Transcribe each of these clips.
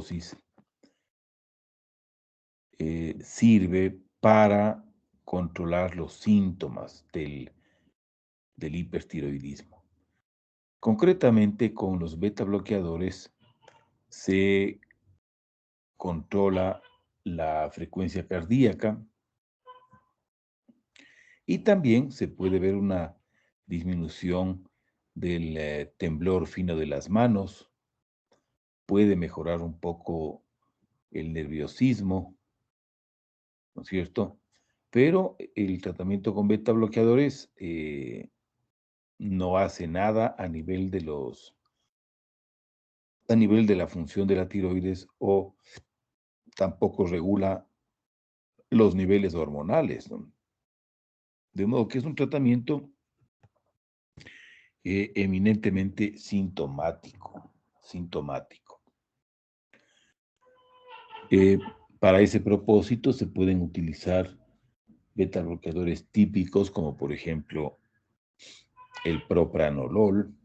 dosis sirve para controlar los síntomas del hipertiroidismo. Concretamente, con los beta bloqueadores se controla la frecuencia cardíaca y también se puede ver una disminución del temblor fino de las manos, puede mejorar un poco el nerviosismo, ¿no es cierto? Pero el tratamiento con beta bloqueadores no hace nada a nivel de la función de la tiroides o tampoco regula los niveles hormonales, ¿no? De modo que es un tratamiento eminentemente sintomático. Eh, para ese propósito se pueden utilizar beta bloqueadores típicos como por ejemplo el propranolol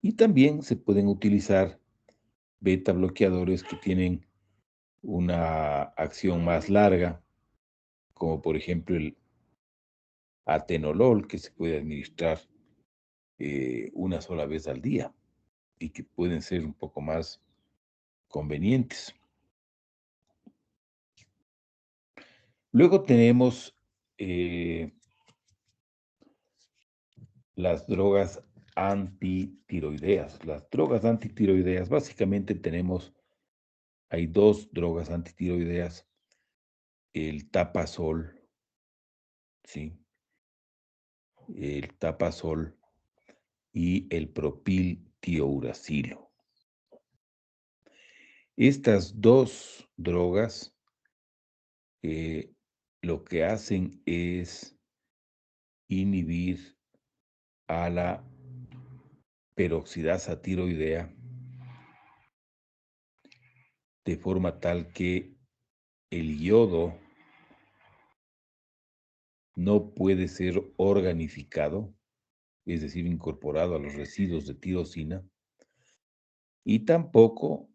y también se pueden utilizar beta bloqueadores que tienen una acción más larga como por ejemplo el atenolol que se puede administrar una sola vez al día y que pueden ser un poco más convenientes. Luego tenemos las drogas antitiroideas. Las drogas antitiroideas, básicamente hay dos drogas antitiroideas, el tapazol, ¿sí? El tapazol y el propiltiouracilo. Estas dos drogas lo que hacen es inhibir a la peroxidasa tiroidea de forma tal que el yodo no puede ser organificado, es decir, incorporado a los residuos de tirosina, y tampoco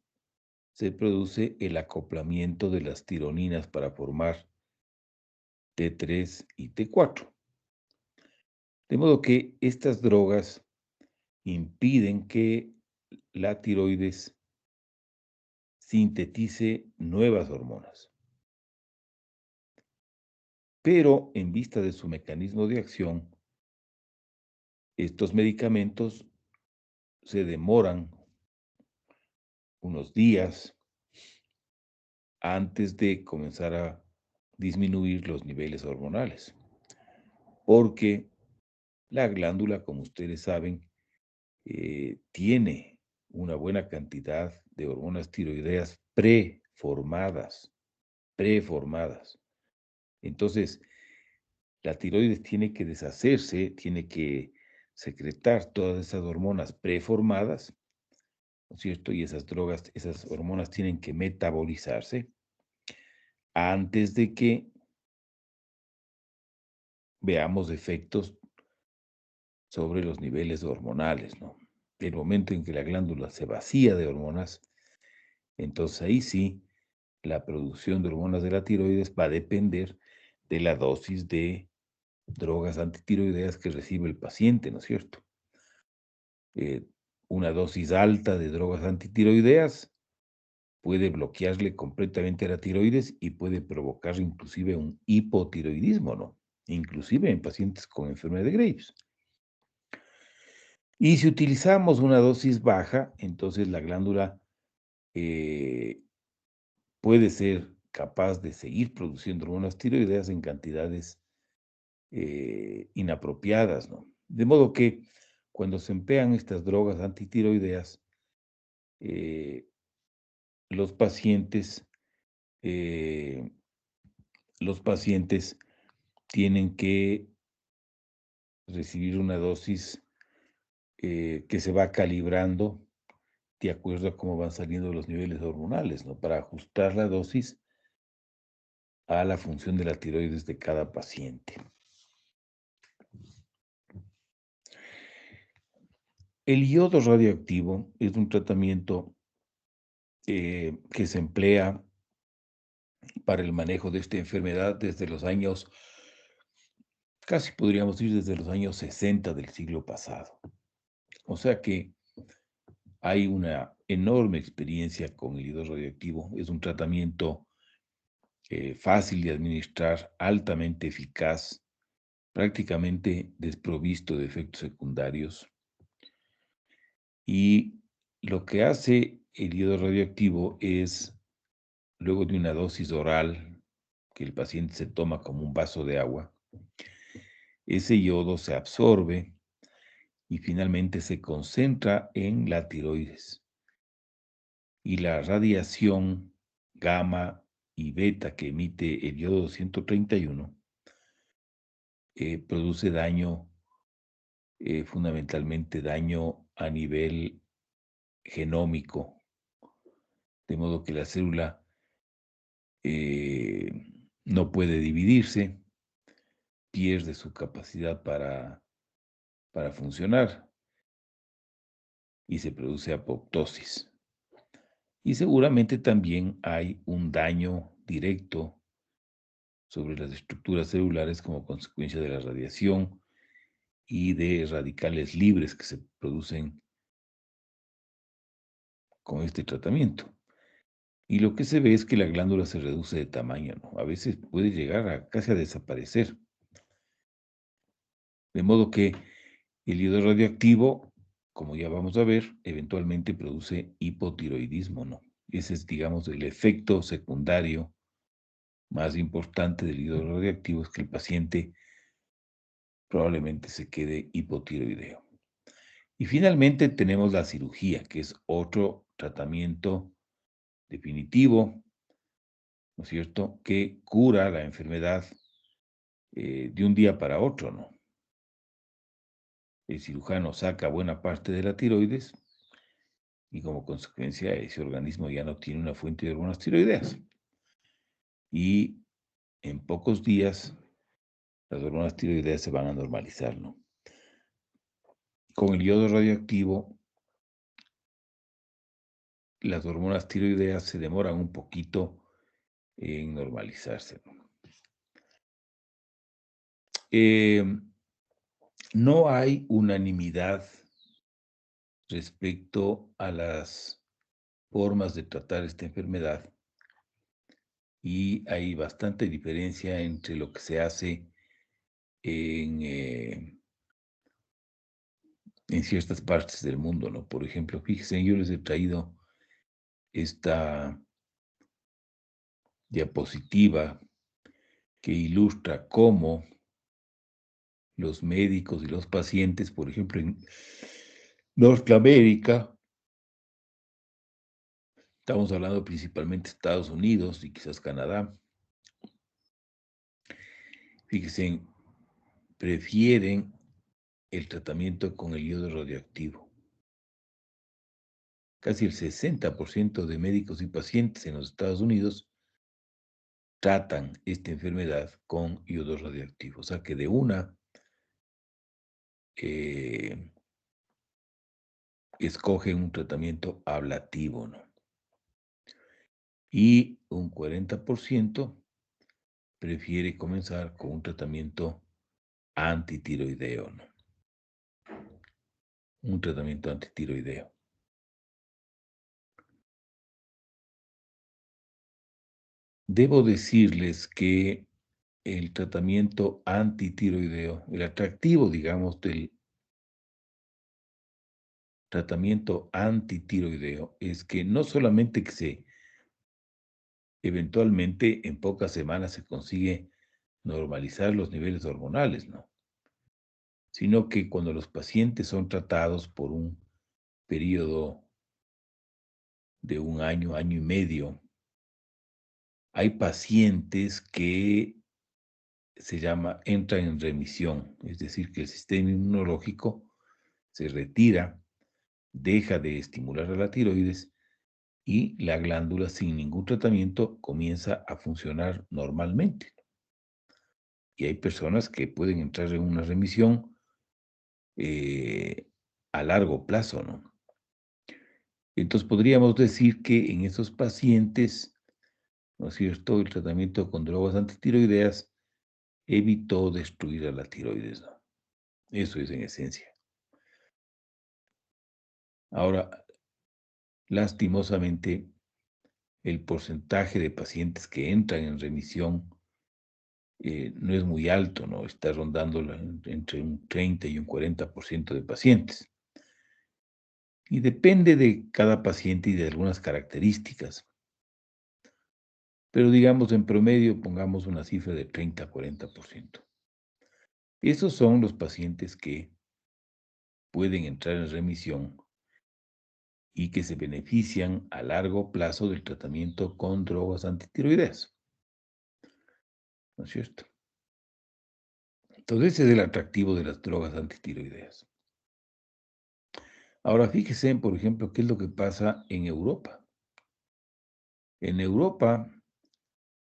se produce el acoplamiento de las tironinas para formar T3 y T4. De modo que estas drogas impiden que la tiroides sintetice nuevas hormonas. Pero en vista de su mecanismo de acción, estos medicamentos se demoran unos días antes de comenzar a disminuir los niveles hormonales, porque la glándula, como ustedes saben, tiene una buena cantidad de hormonas tiroideas preformadas. Entonces, la tiroides tiene que deshacerse, tiene que secretar todas esas hormonas preformadas, ¿no es cierto? Y esas hormonas tienen que metabolizarse antes de que veamos efectos sobre los niveles hormonales, ¿no? El momento en que la glándula se vacía de hormonas, entonces ahí sí, la producción de hormonas de la tiroides va a depender de la dosis de drogas antitiroideas que recibe el paciente, ¿no es cierto? Una dosis alta de drogas antitiroideas puede bloquearle completamente la tiroides y puede provocar inclusive un hipotiroidismo, ¿no? Inclusive en pacientes con enfermedad de Graves. Y si utilizamos una dosis baja, entonces la glándula puede ser capaz de seguir produciendo hormonas tiroideas en cantidades inapropiadas, ¿no? De modo que cuando se emplean estas drogas antitiroideas, eh, los pacientes, eh, los pacientes tienen que recibir una dosis que se va calibrando de acuerdo a cómo van saliendo los niveles hormonales, ¿no? Para ajustar la dosis a la función de la tiroides de cada paciente. El yodo radioactivo es un tratamiento que se emplea para el manejo de esta enfermedad desde los años, casi podríamos decir desde los años 60 del siglo pasado. O sea que hay una enorme experiencia con el iodo radioactivo. Es un tratamiento fácil de administrar, altamente eficaz, prácticamente desprovisto de efectos secundarios. Y lo que hace el iodo radioactivo es, luego de una dosis oral que el paciente se toma como un vaso de agua, ese yodo se absorbe y finalmente se concentra en la tiroides. Y la radiación gamma y beta que emite el yodo 231 produce daño, fundamentalmente daño a nivel genómico, de modo que la célula no puede dividirse, pierde su capacidad para funcionar y se produce apoptosis. Y seguramente también hay un daño directo sobre las estructuras celulares como consecuencia de la radiación y de radicales libres que se producen con este tratamiento. Y lo que se ve es que la glándula se reduce de tamaño, ¿no? A veces puede llegar a casi a desaparecer. De modo que el iodo radioactivo, como ya vamos a ver, eventualmente produce hipotiroidismo, ¿no? Ese es, digamos, el efecto secundario más importante del iodo radioactivo, es que el paciente probablemente se quede hipotiroideo. Y finalmente tenemos la cirugía, que es otro tratamiento definitivo, ¿no es cierto?, que cura la enfermedad de un día para otro, ¿no? El cirujano saca buena parte de la tiroides y como consecuencia ese organismo ya no tiene una fuente de hormonas tiroideas. Y en pocos días las hormonas tiroideas se van a normalizar, ¿no? Con el iodo radioactivo, las hormonas tiroideas se demoran un poquito en normalizarse, ¿no? No hay unanimidad respecto a las formas de tratar esta enfermedad y hay bastante diferencia entre lo que se hace en ciertas partes del mundo, ¿no? Por ejemplo, fíjense, yo les he traído esta diapositiva que ilustra cómo los médicos y los pacientes, por ejemplo, en Norteamérica, estamos hablando principalmente de Estados Unidos y quizás Canadá, fíjense, prefieren el tratamiento con el iodo radioactivo. Casi el 60% de médicos y pacientes en los Estados Unidos tratan esta enfermedad con iodo radioactivo. O sea que de una escogen un tratamiento ablativo, ¿no? Y un 40% prefiere comenzar con un tratamiento antitiroideo, ¿no? Un tratamiento antitiroideo. Debo decirles que el tratamiento antitiroideo, el atractivo, digamos, del tratamiento antitiroideo es que no solamente que se eventualmente en pocas semanas se consigue normalizar los niveles hormonales, ¿no? Sino que cuando los pacientes son tratados por un periodo de un año, año y medio, hay pacientes que entran en remisión, es decir, que el sistema inmunológico se retira, deja de estimular a la tiroides y la glándula sin ningún tratamiento comienza a funcionar normalmente. Y hay personas que pueden entrar en una remisión a largo plazo, ¿no? Entonces podríamos decir que en esos pacientes, ¿no es cierto?, el tratamiento con drogas antitiroideas evitó destruir a la tiroides, ¿no? Eso es en esencia. Ahora, lastimosamente, el porcentaje de pacientes que entran en remisión no es muy alto, ¿no? Está rondando entre un 30 y un 40% de pacientes. Y depende de cada paciente y de algunas características. Pero digamos, en promedio, pongamos una cifra de 30 a 40%. Esos son los pacientes que pueden entrar en remisión y que se benefician a largo plazo del tratamiento con drogas antitiroideas, ¿no es cierto? Entonces, ese es el atractivo de las drogas antitiroideas. Ahora, fíjese, por ejemplo, qué es lo que pasa en Europa. En Europa,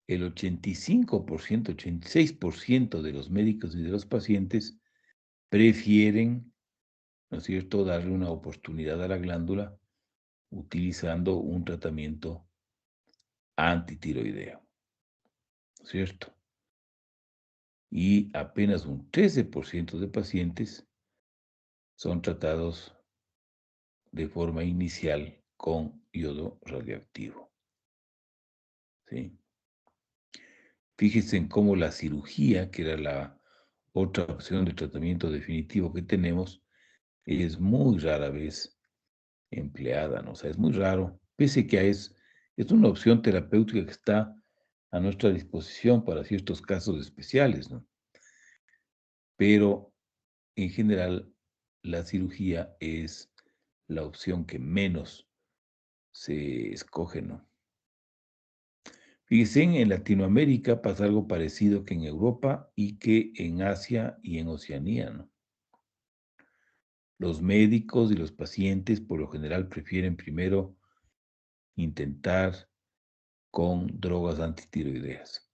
el 85%, 86% de los médicos y de los pacientes prefieren, ¿no es cierto?, darle una oportunidad a la glándula utilizando un tratamiento antitiroideo, ¿no es cierto? Y apenas un 13% de pacientes son tratados de forma inicial con yodo radioactivo, ¿sí? Fíjense en cómo la cirugía, que era la otra opción de tratamiento definitivo que tenemos, es muy rara vez empleada, ¿no? O sea, es muy raro, pese que es una opción terapéutica que está a nuestra disposición para ciertos casos especiales, ¿no? Pero en general, la cirugía es la opción que menos se escoge, ¿no? Fíjense, en Latinoamérica pasa algo parecido que en Europa y que en Asia y en Oceanía, ¿no? Los médicos y los pacientes por lo general prefieren primero intentar con drogas antitiroideas.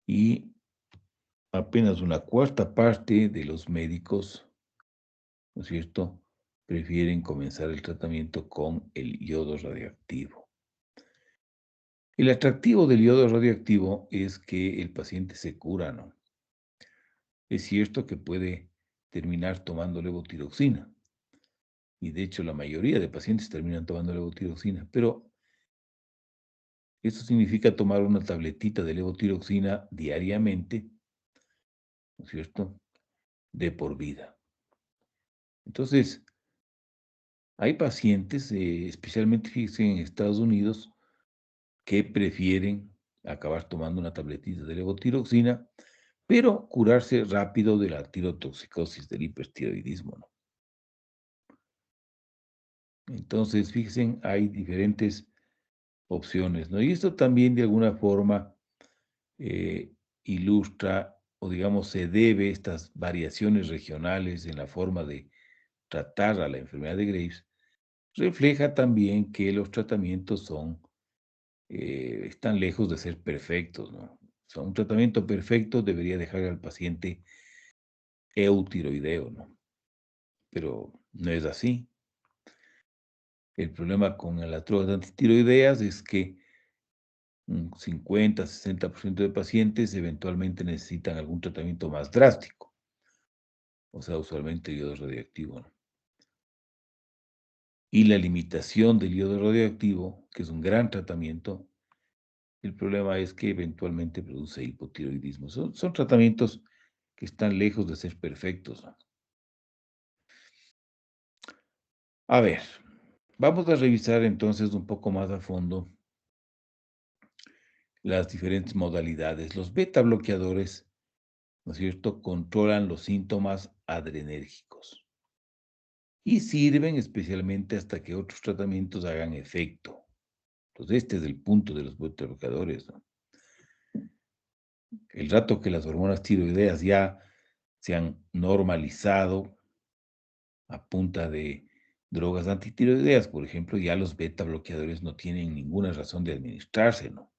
Y apenas una cuarta parte de los médicos, ¿no es cierto?, prefieren comenzar el tratamiento con el yodo radioactivo. El atractivo del yodo radioactivo es que el paciente se cura, ¿no? Es cierto que puede terminar tomando levotiroxina, y de hecho la mayoría de pacientes terminan tomando levotiroxina, pero eso significa tomar una tabletita de levotiroxina diariamente, ¿no es cierto?, de por vida. Entonces, hay pacientes, especialmente, fíjense, en Estados Unidos, que prefieren acabar tomando una tabletita de levotiroxina, pero curarse rápido de la tirotoxicosis, del hipertiroidismo, ¿no? Entonces, fíjense, hay diferentes opciones, ¿no? Y esto también de alguna forma eh, ilustra o digamos se debe estas variaciones regionales en la forma de tratar a la enfermedad de Graves, refleja también que los tratamientos están lejos de ser perfectos, ¿no? O sea, un tratamiento perfecto debería dejar al paciente eutiroideo, ¿no? Pero no es así. El problema con las drogas antitiroideas es que un 50, 60% de pacientes eventualmente necesitan algún tratamiento más drástico, o sea, usualmente yodo radioactivo, ¿no? Y la limitación del yodo radioactivo, que es un gran tratamiento, el problema es que eventualmente produce hipotiroidismo. Son tratamientos que están lejos de ser perfectos, ¿no? A ver, vamos a revisar entonces un poco más a fondo las diferentes modalidades. Los beta bloqueadores, ¿no es cierto?, controlan los síntomas adrenérgicos y sirven especialmente hasta que otros tratamientos hagan efecto. Entonces, este es el punto de los beta bloqueadores, ¿no? El rato que las hormonas tiroideas ya se han normalizado a punta de drogas antitiroideas, por ejemplo, ya los beta bloqueadores no tienen ninguna razón de administrarse, ¿no?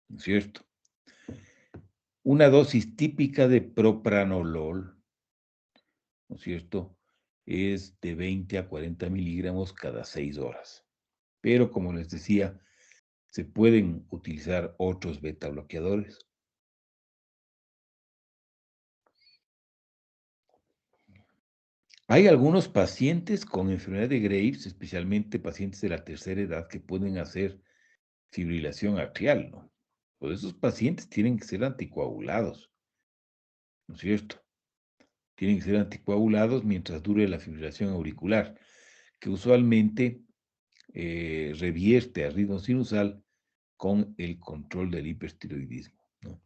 ¿No es cierto? Una dosis típica de propranolol, ¿no es cierto?, es de 20 a 40 miligramos cada 6 horas. Pero como les decía, se pueden utilizar otros beta bloqueadores. Hay algunos pacientes con enfermedad de Graves, especialmente pacientes de la tercera edad, que pueden hacer fibrilación atrial, ¿no? Pues esos pacientes tienen que ser anticoagulados, ¿no es cierto? Tienen que ser anticoagulados mientras dure la fibrilación auricular, que usualmente revierte a ritmo sinusal con el control del hipertiroidismo, ¿no?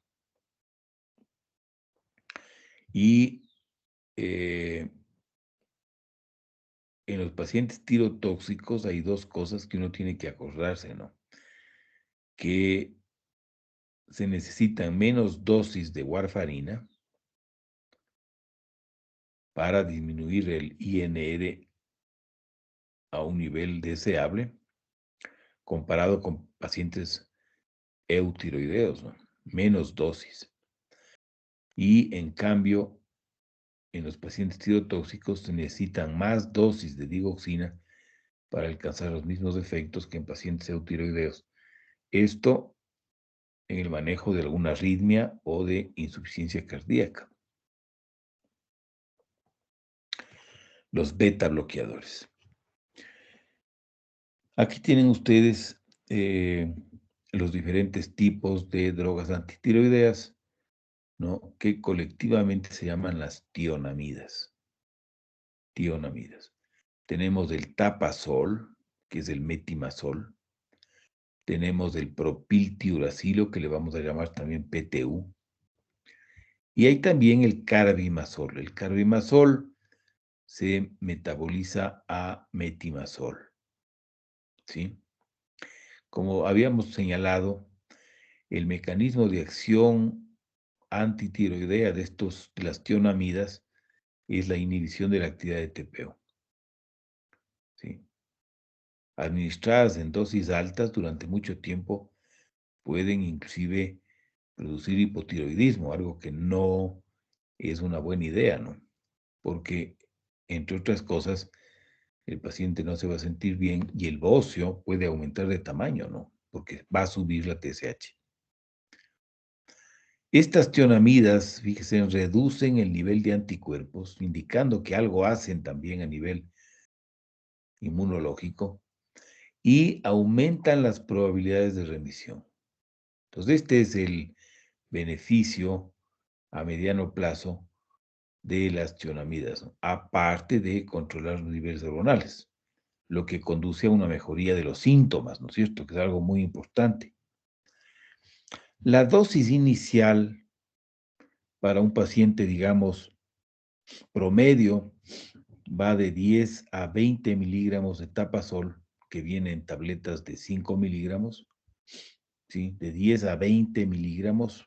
Y en los pacientes tirotóxicos hay dos cosas que uno tiene que acordarse, ¿no? Que se necesitan menos dosis de warfarina para disminuir el INR a un nivel deseable comparado con pacientes eutiroideos, ¿no? Menos dosis. Y en cambio, en los pacientes tirotóxicos se necesitan más dosis de digoxina para alcanzar los mismos efectos que en pacientes eutiroideos. Esto en el manejo de alguna arritmia o de insuficiencia cardíaca. Los beta bloqueadores. Aquí tienen ustedes los diferentes tipos de drogas antitiroideas, ¿no? Que colectivamente se llaman las tionamidas. Tionamidas. Tenemos el tapazol, que es el metimazol. Tenemos el propiltiuracilo, que le vamos a llamar también PTU. Y hay también el carbimazol. El carbimazol se metaboliza a metimazol, ¿sí? Como habíamos señalado, el mecanismo de acción antitiroidea de las tionamidas es la inhibición de la actividad de TPO, ¿sí? Administradas en dosis altas durante mucho tiempo pueden inclusive producir hipotiroidismo, algo que no es una buena idea, ¿no? Porque, entre otras cosas, el paciente no se va a sentir bien y el bocio puede aumentar de tamaño, ¿no? Porque va a subir la TSH. Estas tionamidas, fíjense, reducen el nivel de anticuerpos, indicando que algo hacen también a nivel inmunológico y aumentan las probabilidades de remisión. Entonces, este es el beneficio a mediano plazo de las tionamidas, ¿no? Aparte de controlar los niveles hormonales, lo que conduce a una mejoría de los síntomas, ¿no es cierto? Que es algo muy importante. La dosis inicial para un paciente, digamos, promedio, va de 10 a 20 miligramos de tapazol, que viene en tabletas de 5 miligramos, ¿sí? De 10 a 20 miligramos,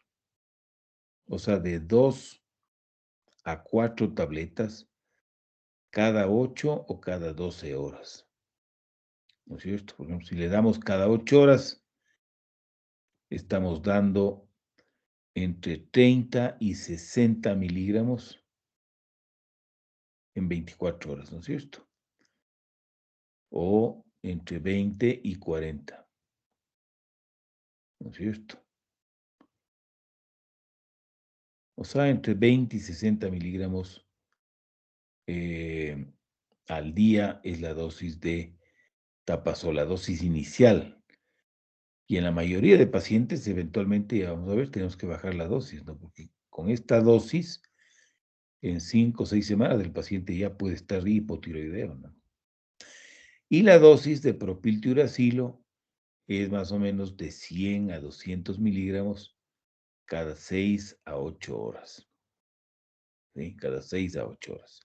o sea, de 2 a 4 tabletas cada 8 o cada 12 horas, ¿no es cierto? Por ejemplo, si le damos cada 8 horas, estamos dando entre 30 y 60 miligramos en 24 horas, ¿no es cierto? O entre 20 y 40, ¿no es cierto? O sea, entre 20 y 60 miligramos al día es la dosis de tapazol, la dosis inicial. Y en la mayoría de pacientes, eventualmente, vamos a ver, tenemos que bajar la dosis, ¿no? Porque con esta dosis, en 5 o 6 semanas, el paciente ya puede estar hipotiroideo, ¿no? Y la dosis de propiltiuracilo es más o menos de 100 a 200 miligramos cada 6 a 8 horas, ¿sí? Cada 6 a 8 horas.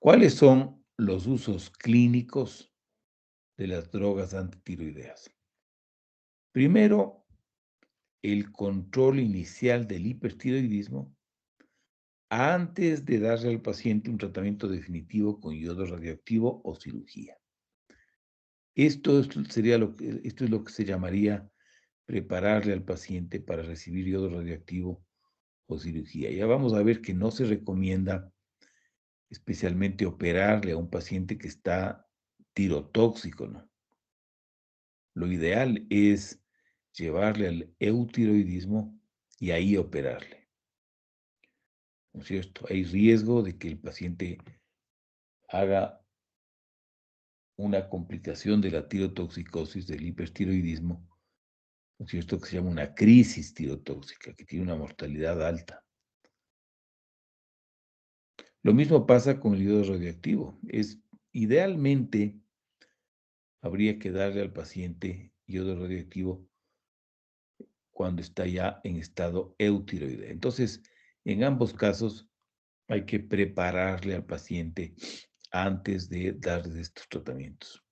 ¿Cuáles son los usos clínicos de las drogas antitiroideas? Primero, el control inicial del hipertiroidismo antes de darle al paciente un tratamiento definitivo con yodo radioactivo o cirugía. Esto es lo que se llamaría prepararle al paciente para recibir yodo radioactivo o cirugía. Ya vamos a ver que no se recomienda especialmente operarle a un paciente que está tirotóxico, ¿no? Lo ideal es llevarle al eutiroidismo y ahí operarle, ¿no es cierto? Hay riesgo de que el paciente haga una complicación de la tirotoxicosis, del hipertiroidismo, ¿no es cierto? Que se llama una crisis tirotóxica, que tiene una mortalidad alta. Lo mismo pasa con el iodo radioactivo. Idealmente, habría que darle al paciente iodo radioactivo cuando está ya en estado eutiroideo. Entonces, en ambos casos, hay que prepararle al paciente antes de darle estos tratamientos.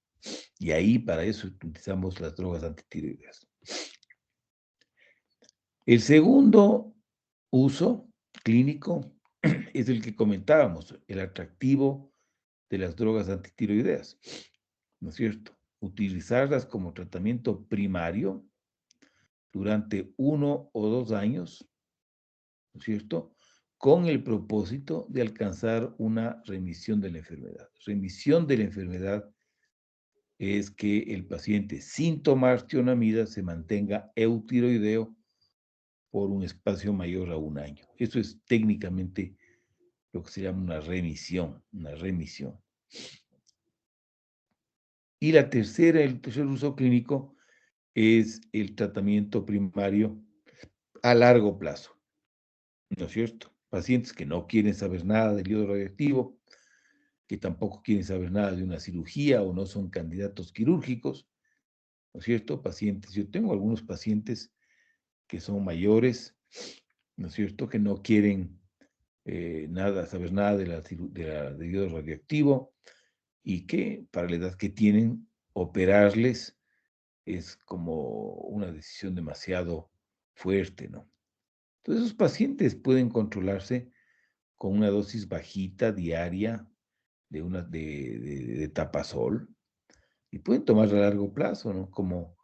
Y ahí, para eso, utilizamos las drogas antitiroideas. El segundo uso clínico es el que comentábamos, el atractivo de las drogas antitiroideas, ¿no es cierto? Utilizarlas como tratamiento primario durante 1 o 2 años, ¿no es cierto? Con el propósito de alcanzar una remisión de la enfermedad. Remisión de la enfermedad es que el paciente sin tomar tionamida se mantenga eutiroideo por un espacio mayor a 1 año. Eso es técnicamente lo que se llama una remisión, una remisión. Y el tercer uso clínico es el tratamiento primario a largo plazo, ¿no es cierto? Pacientes que no quieren saber nada del iodo radioactivo, que tampoco quieren saber nada de una cirugía o no son candidatos quirúrgicos, ¿no es cierto? Pacientes, yo tengo algunos pacientes que son mayores, ¿no es cierto? Que no quieren saber nada del iodo radioactivo y que para la edad que tienen, operarles es como una decisión demasiado fuerte, ¿no? Entonces, esos pacientes pueden controlarse con una dosis bajita diaria de tapazol y pueden tomar a largo plazo, ¿no? Como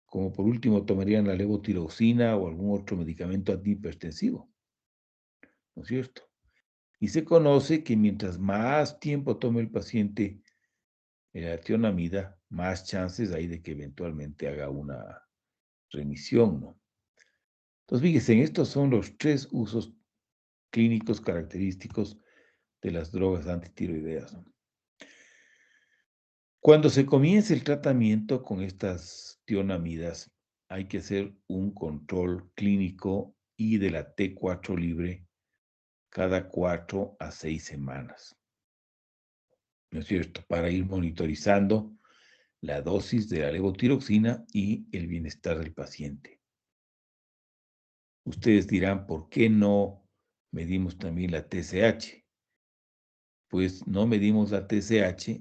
por último tomarían la levotiroxina o algún otro medicamento antihipertensivo, ¿no es cierto? Y se conoce que mientras más tiempo tome el paciente la tionamida, más chances hay de que eventualmente haga una remisión, ¿no? Entonces, fíjense, estos son los 3 usos clínicos característicos de las drogas antitiroideas, ¿no? Cuando se comience el tratamiento con estas tionamidas, hay que hacer un control clínico y de la T4 libre cada 4 a 6 semanas, ¿no es cierto? Para ir monitorizando la dosis de la levotiroxina y el bienestar del paciente. Ustedes dirán, ¿por qué no medimos también la TSH? Pues no medimos la TSH,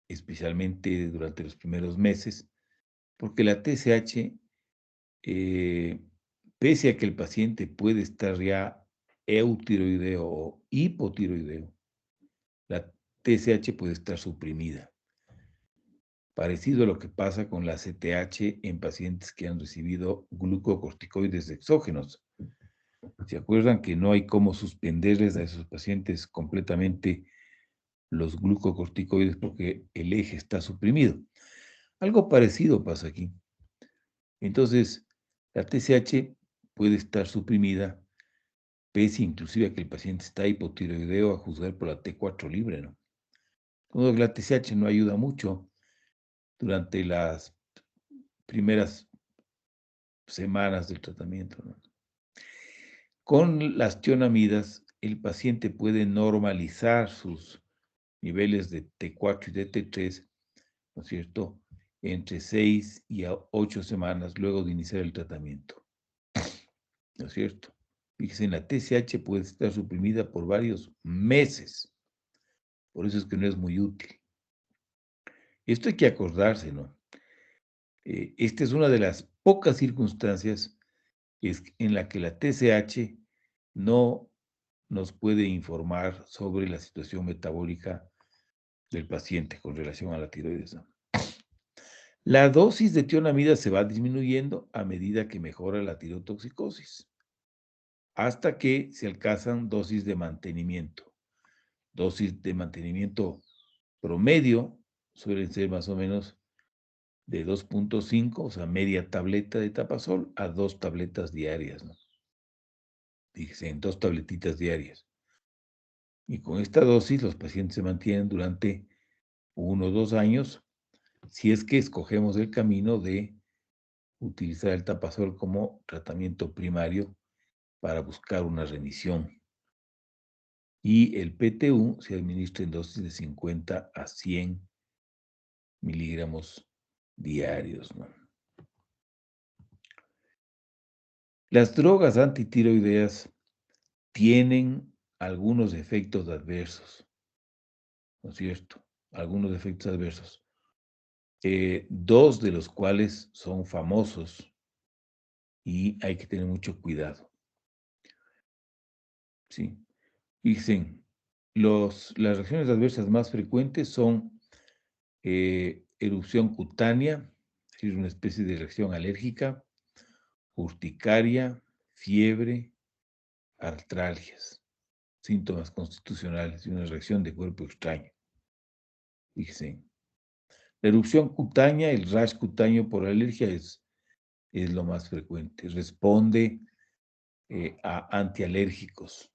especialmente durante los primeros meses, porque la TSH, eh, pese a que el paciente puede estar ya eutiroideo o hipotiroideo, la TSH puede estar suprimida. Parecido a lo que pasa con la CTH en pacientes que han recibido glucocorticoides exógenos. ¿Se acuerdan que no hay cómo suspenderles a esos pacientes completamente los glucocorticoides porque el eje está suprimido? Algo parecido pasa aquí. Entonces, la TSH puede estar suprimida, pese inclusive a que el paciente está hipotiroideo a juzgar por la T4 libre, ¿no? Entonces, la TSH no ayuda mucho durante las primeras semanas del tratamiento, ¿no? Con las tionamidas, el paciente puede normalizar sus niveles de T4 y de T3, ¿no es cierto?, entre 6 y 8 semanas luego de iniciar el tratamiento, ¿no es cierto? Fíjense, la TSH puede estar suprimida por varios meses, por eso es que no es muy útil. Esto hay que acordarse, ¿no? Esta es una de las pocas circunstancias en la que la TSH no nos puede informar sobre la situación metabólica del paciente con relación a la tiroides, ¿no? La dosis de tionamida se va disminuyendo a medida que mejora la tirotoxicosis. hasta que se alcanzan dosis de mantenimiento. Dosis de mantenimiento promedio suelen ser más o menos de 2.5, o sea, media tableta de tapasol a 2 tabletas diarias, ¿no? Fíjese, en 2 tabletitas diarias. Y con esta dosis los pacientes se mantienen durante 1 o 2 años, si es que escogemos el camino de utilizar el tapasol como tratamiento primario para buscar una remisión. Y el PTU se administra en dosis de 50 a 100 miligramos diarios, ¿no? Las drogas antitiroideas tienen algunos efectos adversos, ¿no es cierto? Algunos efectos adversos. 2 de los cuales son famosos y hay que tener mucho cuidado, ¿sí? Dicen, las reacciones adversas más frecuentes son erupción cutánea, es decir, una especie de reacción alérgica, urticaria, fiebre, artralgias, síntomas constitucionales y una reacción de cuerpo extraño. Fíjense, la erupción cutánea, el rash cutáneo por alergia es lo más frecuente. Responde a antialérgicos,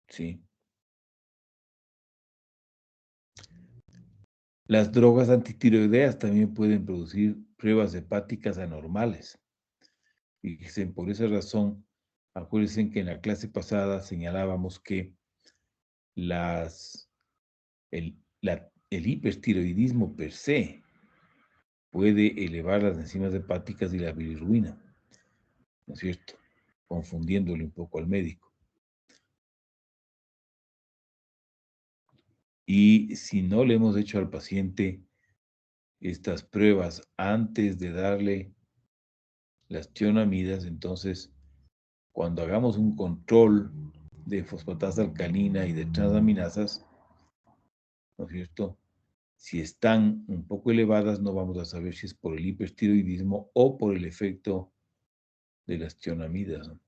¿sí? Las drogas antitiroideas también pueden producir pruebas hepáticas anormales. Fíjense, por esa razón, acuérdense que en la clase pasada señalábamos que las, el hipertiroidismo per se puede elevar las enzimas hepáticas y la bilirrubina, ¿no es cierto? Confundiéndole un poco al médico. Y si no le hemos hecho al paciente estas pruebas antes de darle las tionamidas, entonces cuando hagamos un control de fosfatasa alcalina y de transaminasas, ¿no es cierto? Si están un poco elevadas, no vamos a saber si es por el hipertiroidismo o por el efecto de las tionamidas, ¿no?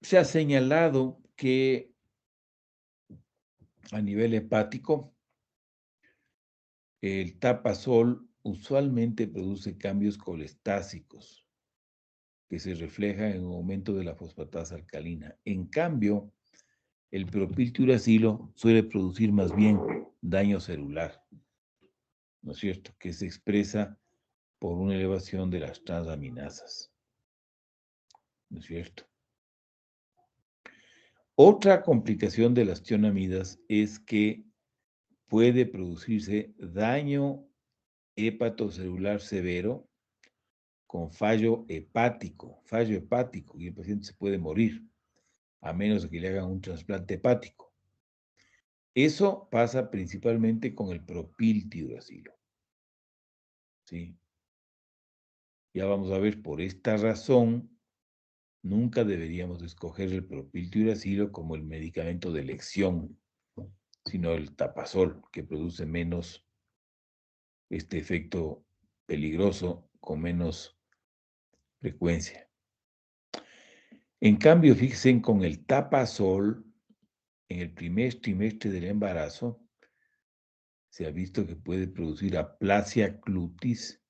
Se ha señalado que a nivel hepático, el tapasol usualmente produce cambios colestásicos que se reflejan en un aumento de la fosfatasa alcalina. En cambio, el propiltiuracilo suele producir más bien daño celular, ¿no es cierto? Que se expresa por una elevación de las transaminasas, ¿no es cierto? Otra complicación de las tionamidas es que puede producirse daño hepatocelular severo con fallo hepático, y el paciente se puede morir, a menos de que le hagan un trasplante hepático. Eso pasa principalmente con el propiltiuracilo, ¿sí? Ya vamos a ver, por esta razón, nunca deberíamos escoger el propiltiuracilo como el medicamento de elección, sino el tapasol, que produce menos este efecto peligroso con menos frecuencia. En cambio, fíjense, con el tapasol, en el primer trimestre del embarazo, se ha visto que puede producir aplasia cutis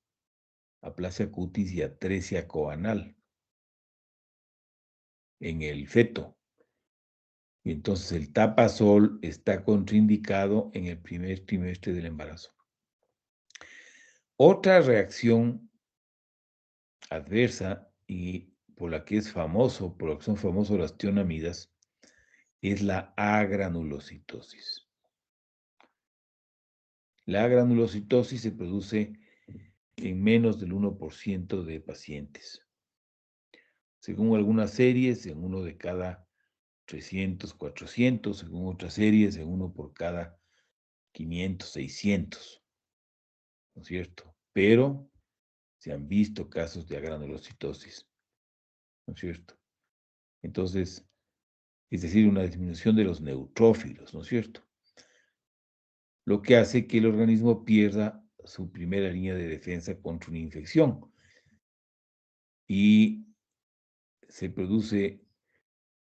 y atresia coanal en el feto. Y entonces el tapasol está contraindicado en el primer trimestre del embarazo. Otra reacción adversa y por la que por la que son famosos las tionamidas, es la agranulocitosis. La granulocitosis se produce en menos del 1% de pacientes. Según algunas series, en uno de cada 300, 400, según otras series, en uno por cada 500, 600, ¿no es cierto? Pero se han visto casos de agranulocitosis, ¿no es cierto? Entonces, es decir, una disminución de los neutrófilos, ¿no es cierto? Lo que hace que el organismo pierda su primera línea de defensa contra una infección. y se produce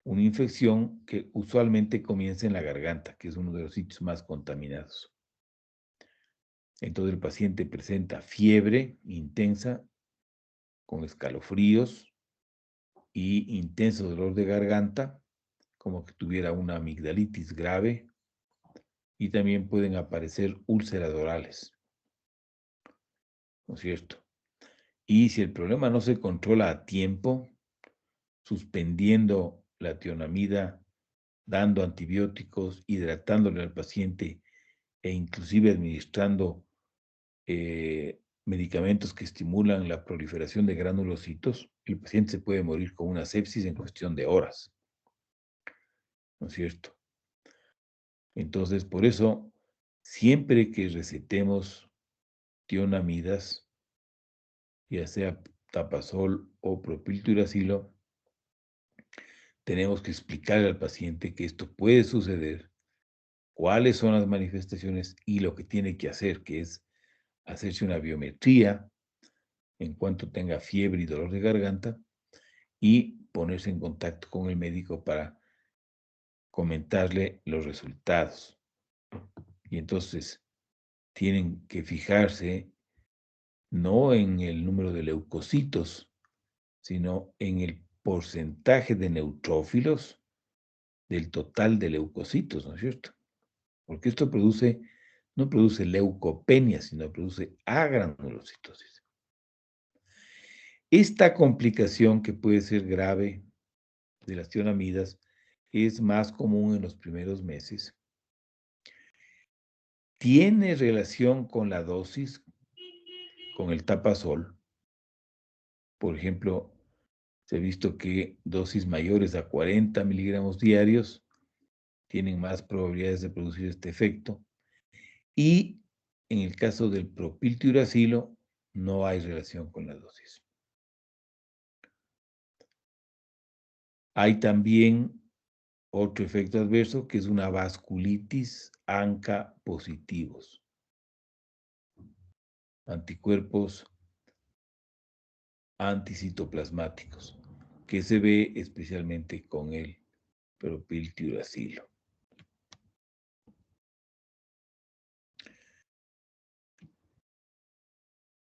una infección que usualmente comienza en la garganta, que es uno de los sitios más contaminados. Entonces el paciente presenta fiebre intensa, con escalofríos y intenso dolor de garganta, como que tuviera una amigdalitis grave, y también pueden aparecer úlceras orales, ¿no es cierto? Y si el problema no se controla a tiempo, suspendiendo la tionamida, dando antibióticos, hidratándole al paciente e inclusive administrando medicamentos que estimulan la proliferación de granulocitos, el paciente se puede morir con una sepsis en cuestión de horas, ¿no es cierto? Entonces, por eso, siempre que recetemos tionamidas, ya sea tapazol o propiltiuracilo, tenemos que explicarle al paciente que esto puede suceder, cuáles son las manifestaciones y lo que tiene que hacer, que es hacerse una biometría en cuanto tenga fiebre y dolor de garganta y ponerse en contacto con el médico para comentarle los resultados. Y entonces tienen que fijarse no en el número de leucocitos, sino en el porcentaje de neutrófilos del total de leucocitos, ¿no es cierto? Porque esto no produce leucopenia, sino produce agranulocitosis. Esta complicación, que puede ser grave, de las tionamidas es más común en los primeros meses. Tiene relación con la dosis, con el tapazol. Por ejemplo, se ha visto que dosis mayores a 40 miligramos diarios tienen más probabilidades de producir este efecto. Y en el caso del propiltiuracilo, no hay relación con la dosis. Hay también otro efecto adverso, que es una vasculitis ANCA positivos. Anticuerpos anticitoplasmáticos, que se ve especialmente con el propiltiuracilo.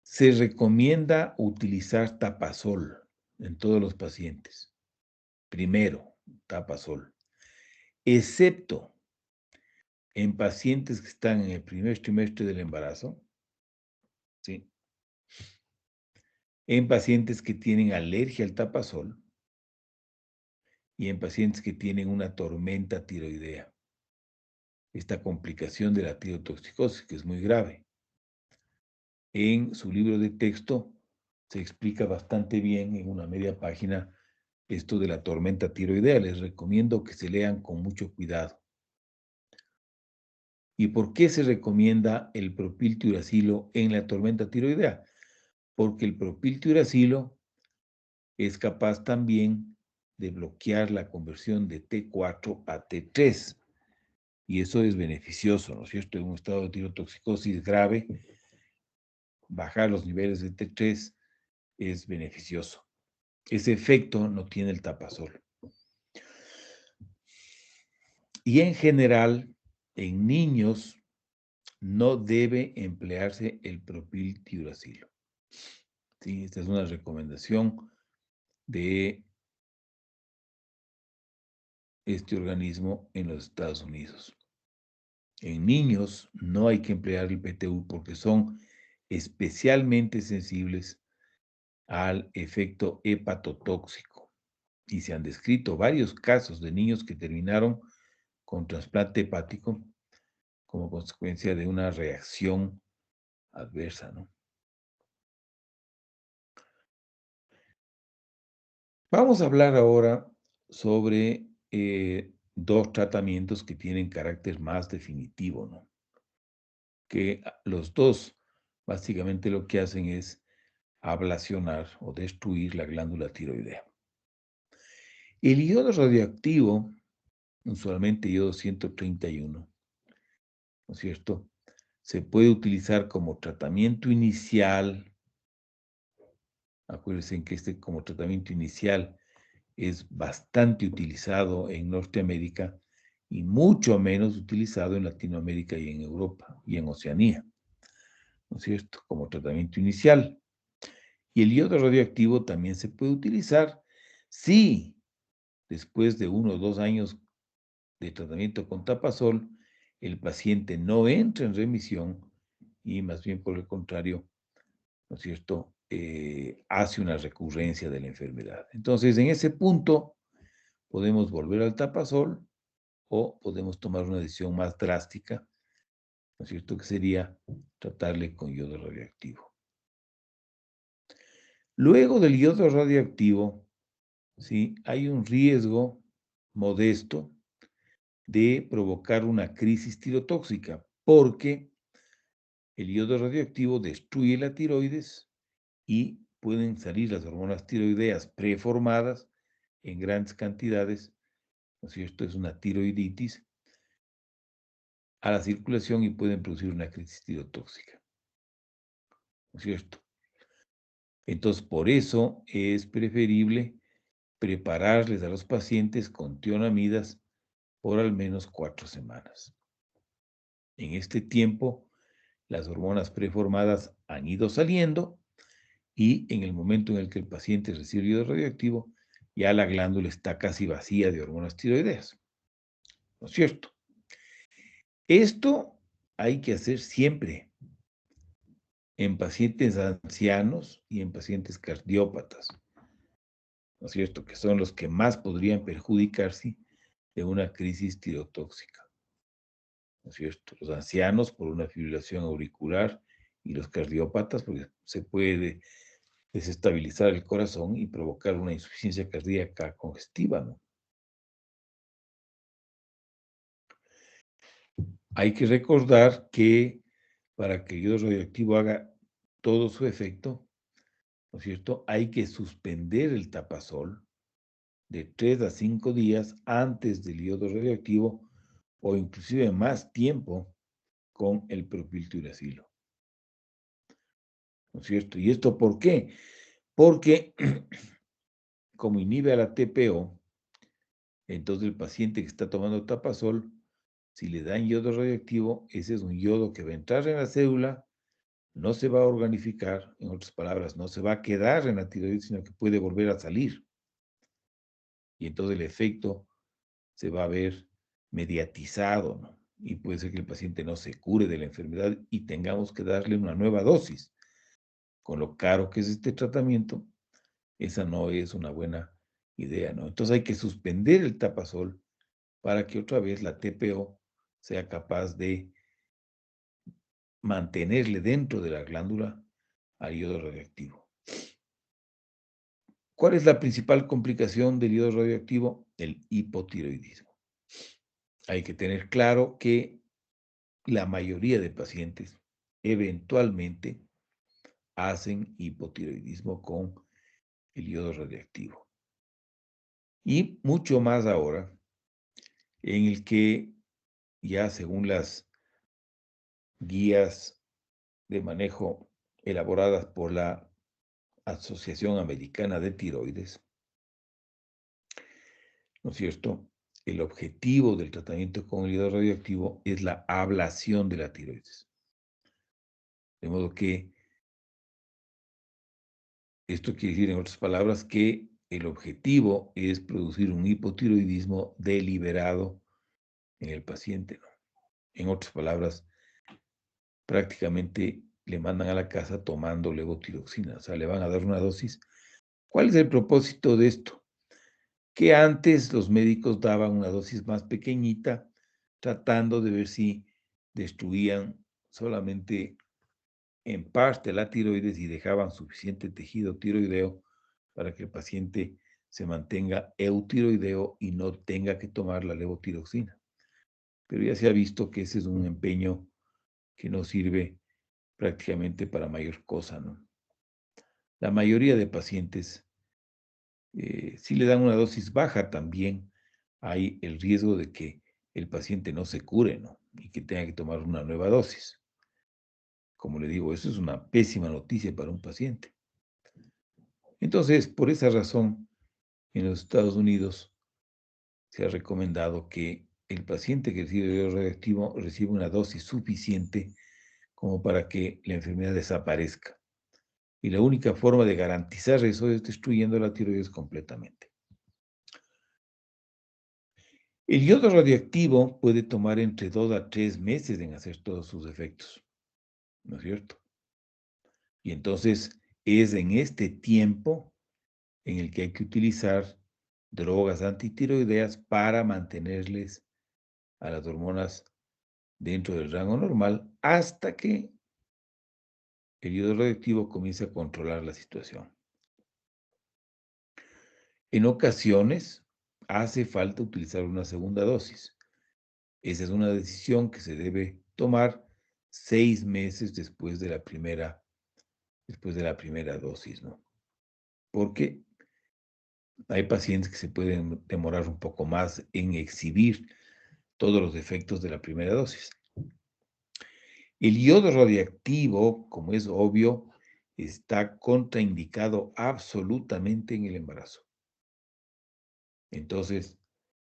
Se recomienda utilizar tapazol en todos los pacientes. Primero, tapazol, excepto en pacientes que están en el primer trimestre del embarazo, ¿sí? En pacientes que tienen alergia al tapazol y en pacientes que tienen una tormenta tiroidea. Esta complicación de la tirotoxicosis, que es muy grave. En su libro de texto se explica bastante bien en una media página esto de la tormenta tiroidea. Les recomiendo que se lean con mucho cuidado. ¿Y por qué se recomienda el propiltiuracilo en la tormenta tiroidea? Porque el propiltiuracilo es capaz también de bloquear la conversión de T4 a T3. Y eso es beneficioso, ¿no es cierto? En un estado de tirotoxicosis grave, bajar los niveles de T3 es beneficioso. Ese efecto no tiene el tapazol. Y en general, en niños no debe emplearse el propiltiuracilo. ¿Sí? Esta es una recomendación de este organismo en los Estados Unidos. En niños no hay que emplear el PTU porque son especialmente sensibles al efecto hepatotóxico. Y se han descrito varios casos de niños que terminaron con trasplante hepático como consecuencia de una reacción adversa, ¿no? Vamos a hablar ahora sobre dos tratamientos que tienen carácter más definitivo, ¿no? Que los dos básicamente lo que hacen es ablacionar o destruir la glándula tiroidea. El iodo radioactivo, usualmente iodo 131, ¿no es cierto? Se puede utilizar como tratamiento inicial Acuérdense que este como tratamiento inicial es bastante utilizado en Norteamérica y mucho menos utilizado en Latinoamérica y en Europa y en Oceanía, ¿no es cierto? Como tratamiento inicial. Y el yodo radioactivo también se puede utilizar si después de 1 o 2 años de tratamiento con tapasol, el paciente no entra en remisión y más bien por el contrario, ¿no es cierto?, hace una recurrencia de la enfermedad. Entonces, en ese punto, podemos volver al tapasol o podemos tomar una decisión más drástica, ¿no es cierto?, que sería tratarle con yodo radioactivo. Luego del yodo radioactivo, ¿sí?, hay un riesgo modesto de provocar una crisis tirotóxica, porque el yodo radioactivo destruye la tiroides y pueden salir las hormonas tiroideas preformadas en grandes cantidades, ¿no es cierto? Es una tiroiditis a la circulación y pueden producir una crisis tirotóxica, ¿no es cierto? Entonces, por eso es preferible prepararles a los pacientes con tionamidas por al menos 4 semanas. En este tiempo, las hormonas preformadas han ido saliendo y en el momento en el que el paciente recibe el yodo radioactivo, ya la glándula está casi vacía de hormonas tiroideas, ¿no es cierto? Esto hay que hacer siempre en pacientes ancianos y en pacientes cardiópatas, ¿no es cierto? Que son los que más podrían perjudicarse de una crisis tirotóxica, ¿no es cierto? Los ancianos por una fibrilación auricular y los cardiópatas porque se puede desestabilizar el corazón y provocar una insuficiencia cardíaca congestiva, ¿no? Hay que recordar que para que el yodo radioactivo haga todo su efecto, ¿no es cierto?, hay que suspender el tapasol de 3 a 5 días antes del yodo radioactivo o inclusive más tiempo con el propiltiuracilo, ¿no es cierto? ¿Y esto por qué? Porque como inhibe a la TPO, entonces el paciente que está tomando tapasol, si le dan yodo radioactivo, ese es un yodo que va a entrar en la célula, no se va a organificar, en otras palabras, no se va a quedar en la tiroides, sino que puede volver a salir. Y entonces el efecto se va a ver mediatizado, ¿no? Y puede ser que el paciente no se cure de la enfermedad y tengamos que darle una nueva dosis. Con lo caro que es este tratamiento, esa no es una buena idea, ¿no? Entonces hay que suspender el tapasol para que otra vez la TPO sea capaz de mantenerle dentro de la glándula al yodo radioactivo. ¿Cuál es la principal complicación del yodo radioactivo? El hipotiroidismo. Hay que tener claro que la mayoría de pacientes eventualmente hacen hipotiroidismo con el yodo radioactivo. Y mucho más ahora, en el que ya según las guías de manejo elaboradas por la Asociación Americana de Tiroides, ¿no es cierto? El objetivo del tratamiento con el yodo radioactivo es la ablación de la tiroides. De modo que esto quiere decir, en otras palabras, que el objetivo es producir un hipotiroidismo deliberado en el paciente, ¿no? En otras palabras, prácticamente le mandan a la casa tomando levotiroxina, o sea, le van a dar una dosis. ¿Cuál es el propósito de esto? Que antes los médicos daban una dosis más pequeñita, tratando de ver si destruían solamente en parte la tiroides y dejaban suficiente tejido tiroideo para que el paciente se mantenga eutiroideo y no tenga que tomar la levotiroxina. Pero ya se ha visto que ese es un empeño que no sirve prácticamente para mayor cosa, ¿no? La mayoría de pacientes, si le dan una dosis baja también, hay el riesgo de que el paciente no se cure, ¿no? Y que tenga que tomar una nueva dosis. Como le digo, eso es una pésima noticia para un paciente. Entonces, por esa razón, en los Estados Unidos se ha recomendado que el paciente que recibe iodo radioactivo reciba una dosis suficiente como para que la enfermedad desaparezca. Y la única forma de garantizar eso es destruyendo la tiroides completamente. El yodo radioactivo puede tomar entre 2 a 3 meses en hacer todos sus efectos, ¿no es cierto? Y entonces es en este tiempo en el que hay que utilizar drogas antitiroideas para mantenerles a las hormonas dentro del rango normal hasta que el yodo radioactivo comience a controlar la situación. En ocasiones hace falta utilizar una segunda dosis. Esa es una decisión que se debe tomar 6 meses después de la primera dosis, ¿no? Porque hay pacientes que se pueden demorar un poco más en exhibir todos los efectos de la primera dosis. El yodo radiactivo, como es obvio, está contraindicado absolutamente en el embarazo. Entonces,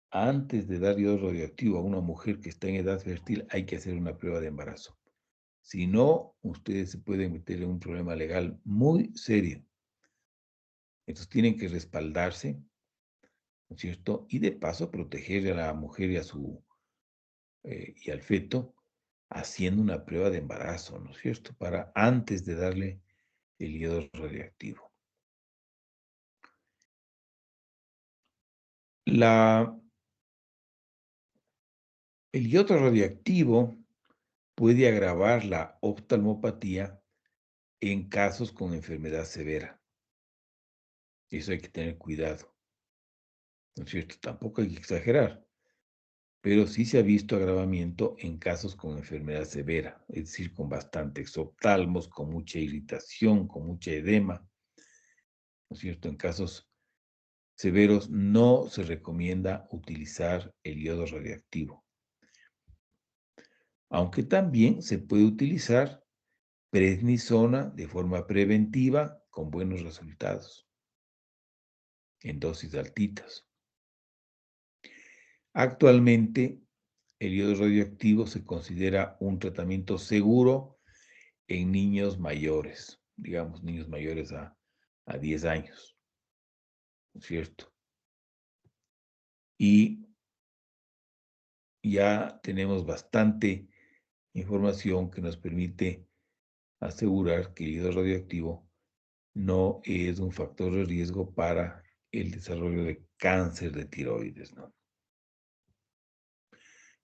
antes de dar yodo radioactivo a una mujer que está en edad fértil, hay que hacer una prueba de embarazo. Si no, ustedes se pueden meter en un problema legal muy serio. Entonces, tienen que respaldarse, ¿no es cierto? Y de paso, proteger a la mujer y al feto haciendo una prueba de embarazo, ¿no es cierto? Para antes de darle el yodo radiactivo. La, el yodo radiactivo puede agravar la oftalmopatía en casos con enfermedad severa. Eso hay que tener cuidado, ¿no es cierto? Tampoco hay que exagerar, pero sí se ha visto agravamiento en casos con enfermedad severa, es decir, con bastante exoftalmos, con mucha irritación, con mucha edema, ¿no es cierto? En casos severos no se recomienda utilizar el yodo radiactivo, aunque también se puede utilizar prednisona de forma preventiva con buenos resultados, en dosis altitas. Actualmente, el yodo radioactivo se considera un tratamiento seguro en niños mayores, digamos, niños mayores a 10 años, ¿no es cierto? Y ya tenemos bastante información que nos permite asegurar que el yodo radioactivo no es un factor de riesgo para el desarrollo de cáncer de tiroides, ¿no?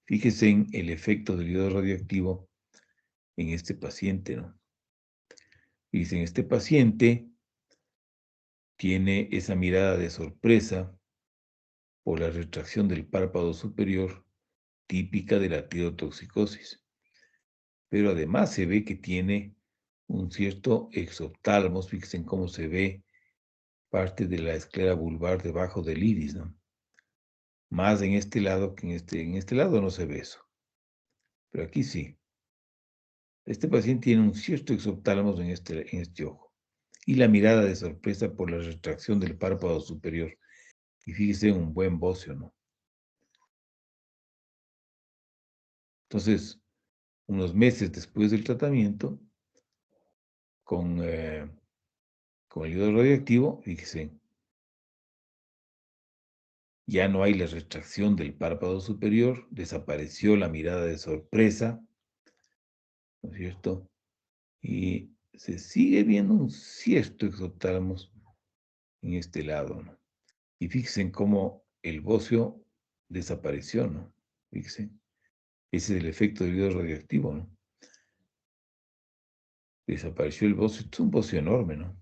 Fíjese en el efecto del yodo radioactivo en este paciente, ¿no? Dice, en este paciente tiene esa mirada de sorpresa por la retracción del párpado superior típica de la tirotoxicosis, pero además se ve que tiene un cierto exoptálmos, fíjense en cómo se ve parte de la esclera vulvar debajo del iris, ¿no? Más en este lado que en este lado no se ve eso, pero aquí sí. Este paciente tiene un cierto exoptálmos en este ojo y la mirada de sorpresa por la retracción del párpado superior. Y fíjese, un buen bocio, ¿no? Entonces, unos meses después del tratamiento, con, eh, con el yodo radioactivo, fíjese, ya no hay la retracción del párpado superior, desapareció la mirada de sorpresa, ¿no es cierto? Y se sigue viendo un cierto exoptálmos en este lado, ¿no? Y fíjense en cómo el bocio desapareció, ¿no? Fíjense, ese es el efecto del yodo radioactivo, ¿no? Desapareció el bocio, es un bocio enorme, ¿no?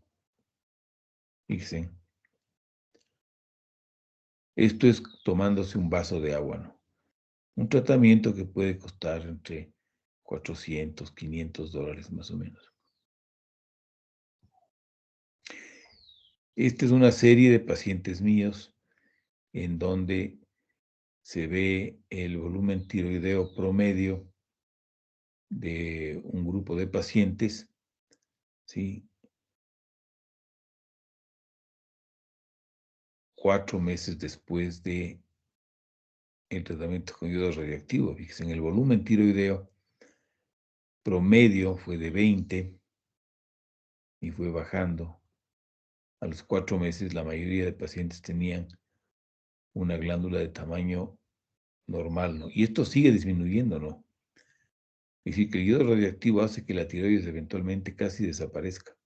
Fíjense, esto es tomándose un vaso de agua, ¿no? Un tratamiento que puede costar entre 400, $500 más o menos. Esta es una serie de pacientes míos en donde se ve el volumen tiroideo promedio de un grupo de pacientes, ¿sí? 4 meses después de el tratamiento con yodo radioactivo. Fíjense, en el volumen tiroideo promedio fue de 20 y fue bajando. A los 4 meses, la mayoría de pacientes tenían una glándula de tamaño normal, ¿no? Y esto sigue disminuyendo, ¿no? Es decir, que el yodo radioactivo hace que la tiroides eventualmente casi desaparezca.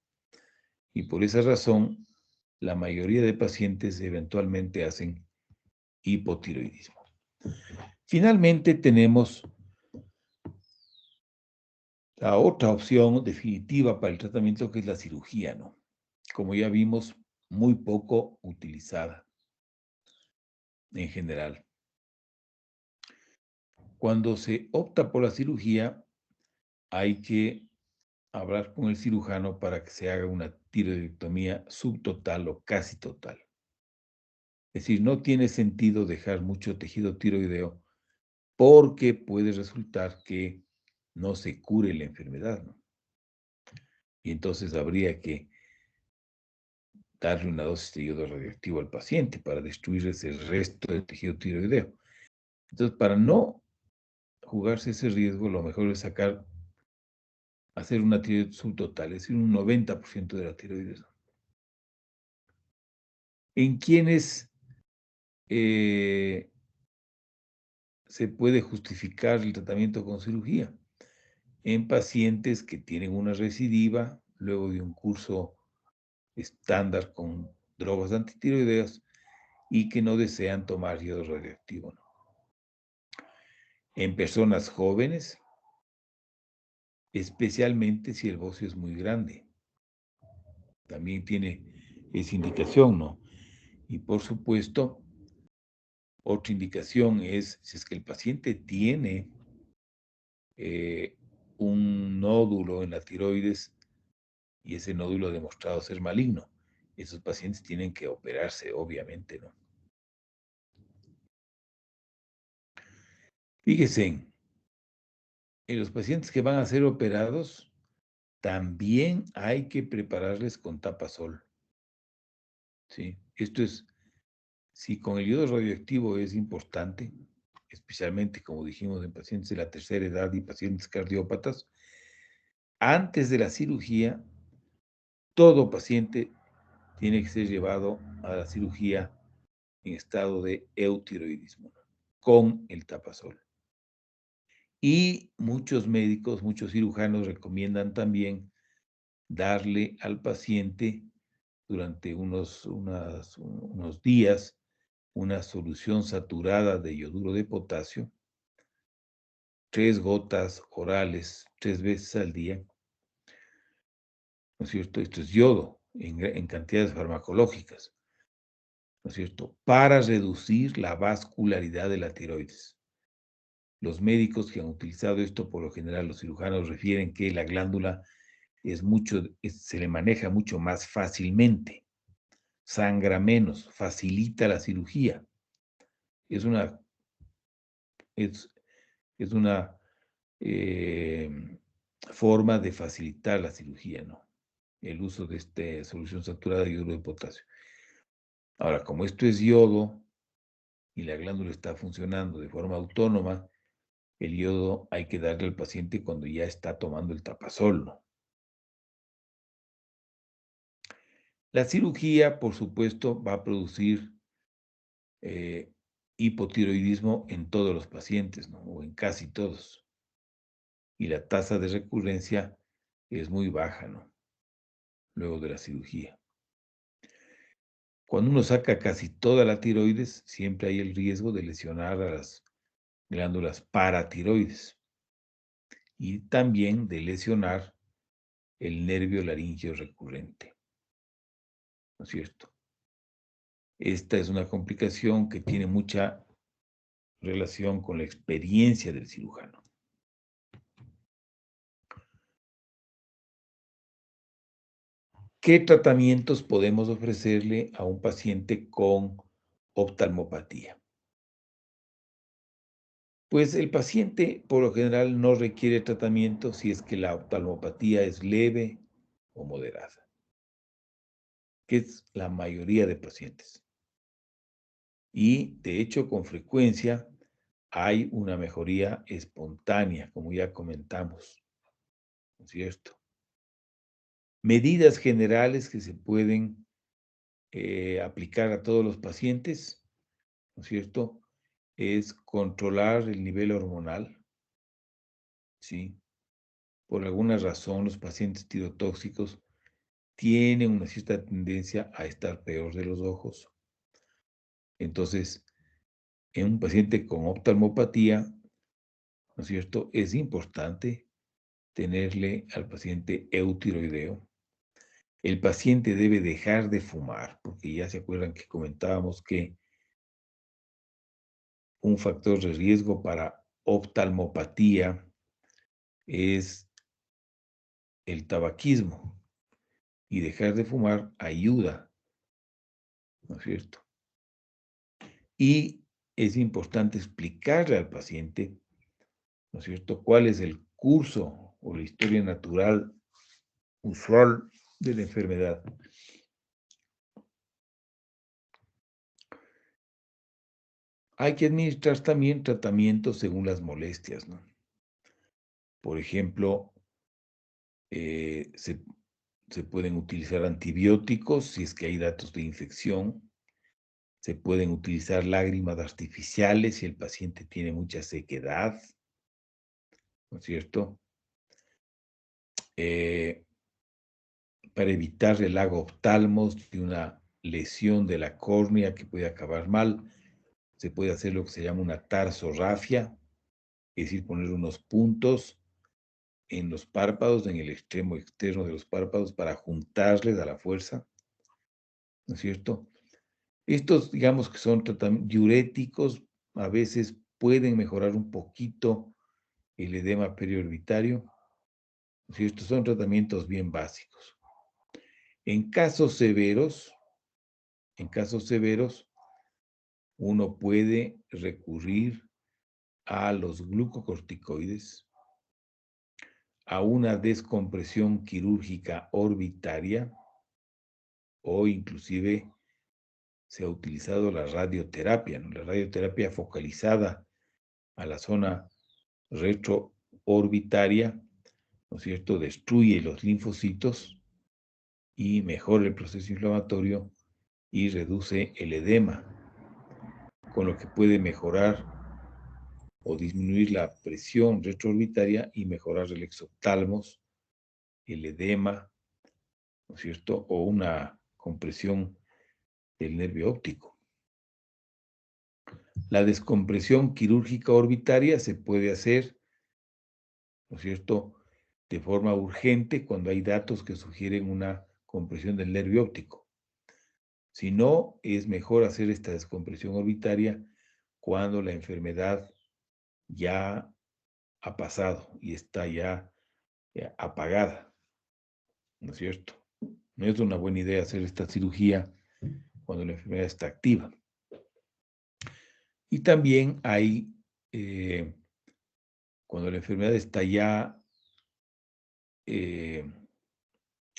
Y por esa razón, la mayoría de pacientes eventualmente hacen hipotiroidismo. Finalmente, tenemos la otra opción definitiva para el tratamiento, que es la cirugía, ¿no? Como ya vimos, muy poco utilizada en general. Cuando se opta por la cirugía, hay que hablar con el cirujano para que se haga una tiroidectomía subtotal o casi total. Es decir, no tiene sentido dejar mucho tejido tiroideo porque puede resultar que no se cure la enfermedad, ¿no? Y entonces habría que darle una dosis de yodo radioactivo al paciente para destruir ese resto del tejido tiroideo. Entonces, para no jugarse ese riesgo, lo mejor es hacer una tiroides subtotal, es decir, un 90% de la tiroides. En quienes se puede justificar el tratamiento con cirugía, en pacientes que tienen una recidiva luego de un curso estándar con drogas antitiroideas y que no desean tomar yodo radioactivo, ¿no? En personas jóvenes, especialmente si el bocio es muy grande, también tiene esa indicación, ¿no? Y por supuesto, otra indicación es si es que el paciente tiene un nódulo en la tiroides y ese nódulo ha demostrado ser maligno. Esos pacientes tienen que operarse, obviamente, ¿no? Fíjense, en los pacientes que van a ser operados, también hay que prepararles con tapasol, ¿sí? Esto es, si con el yodo radioactivo es importante, especialmente, como dijimos, en pacientes de la tercera edad y pacientes cardiópatas, antes de la cirugía, todo paciente tiene que ser llevado a la cirugía en estado de eutiroidismo, ¿no? Con el tapasol. Y muchos médicos, muchos cirujanos recomiendan también darle al paciente durante unos días una solución saturada de yoduro de potasio, 3 gotas orales 3 veces al día, ¿no es cierto? Esto es yodo en cantidades farmacológicas, ¿no es cierto? Para reducir la vascularidad de la tiroides. Los médicos que han utilizado esto, por lo general los cirujanos refieren que la glándula se le maneja mucho más fácilmente, sangra menos, facilita la cirugía. Es una, es, es una forma de facilitar la cirugía, ¿no? El uso de esta solución saturada de yoduro de potasio. Ahora, como esto es yodo y la glándula está funcionando de forma autónoma, el yodo hay que darle al paciente cuando ya está tomando el tapasol, ¿no? La cirugía, por supuesto, va a producir hipotiroidismo en todos los pacientes, ¿no? O en casi todos. Y la tasa de recurrencia es muy baja, ¿no? Luego de la cirugía. Cuando uno saca casi toda la tiroides, siempre hay el riesgo de lesionar a las glándulas paratiroides y también de lesionar el nervio laríngeo recurrente, ¿no es cierto? Esta es una complicación que tiene mucha relación con la experiencia del cirujano. ¿Qué tratamientos podemos ofrecerle a un paciente con oftalmopatía? Pues el paciente por lo general no requiere tratamiento si es que la oftalmopatía es leve o moderada, que es la mayoría de pacientes. Y, de hecho, con frecuencia hay una mejoría espontánea, como ya comentamos, ¿no es cierto? Medidas generales que se pueden aplicar a todos los pacientes, ¿no es cierto? Es controlar el nivel hormonal, ¿sí? Por alguna razón, los pacientes tirotóxicos tienen una cierta tendencia a estar peor de los ojos. Entonces, en un paciente con oftalmopatía, ¿no es cierto? Es importante tenerle al paciente eutiroideo. El paciente debe dejar de fumar, porque ya se acuerdan que comentábamos que un factor de riesgo para oftalmopatía es el tabaquismo, y dejar de fumar ayuda, ¿no es cierto? Y es importante explicarle al paciente, ¿no es cierto?, cuál es el curso o la historia natural usual de la enfermedad. Hay que administrar también tratamientos según las molestias, ¿no? Por ejemplo, eh, se, se pueden utilizar antibióticos si es que hay datos de infección. Se pueden utilizar lágrimas artificiales si el paciente tiene mucha sequedad, ¿no es cierto? Eh, para evitar el agoftalmos de una lesión de la córnea que puede acabar mal, se puede hacer lo que se llama una tarsorrafia, es decir, poner unos puntos en los párpados, en el extremo externo de los párpados, para juntarles a la fuerza, ¿no es cierto? Estos, digamos que son diuréticos, a veces pueden mejorar un poquito el edema periorbitario, ¿no es cierto? Son tratamientos bien básicos. En casos severos, en casos severos, uno puede recurrir a los glucocorticoides, a una descompresión quirúrgica orbitaria, o inclusive se ha utilizado la radioterapia, ¿no? La radioterapia focalizada a la zona retroorbitaria, ¿no es cierto? Destruye los linfocitos y mejora el proceso inflamatorio y reduce el edema, con lo que puede mejorar o disminuir la presión retroorbitaria y mejorar el exoptalmos, el edema, ¿no es cierto? O una compresión del nervio óptico. La descompresión quirúrgica orbitaria se puede hacer, ¿no es cierto?, de forma urgente cuando hay datos que sugieren una compresión del nervio óptico. Si no, es mejor hacer esta descompresión orbitaria cuando la enfermedad ya ha pasado y está ya apagada, ¿no es cierto? No es una buena idea hacer esta cirugía cuando la enfermedad está activa. Y también hay, cuando la enfermedad está ya eh,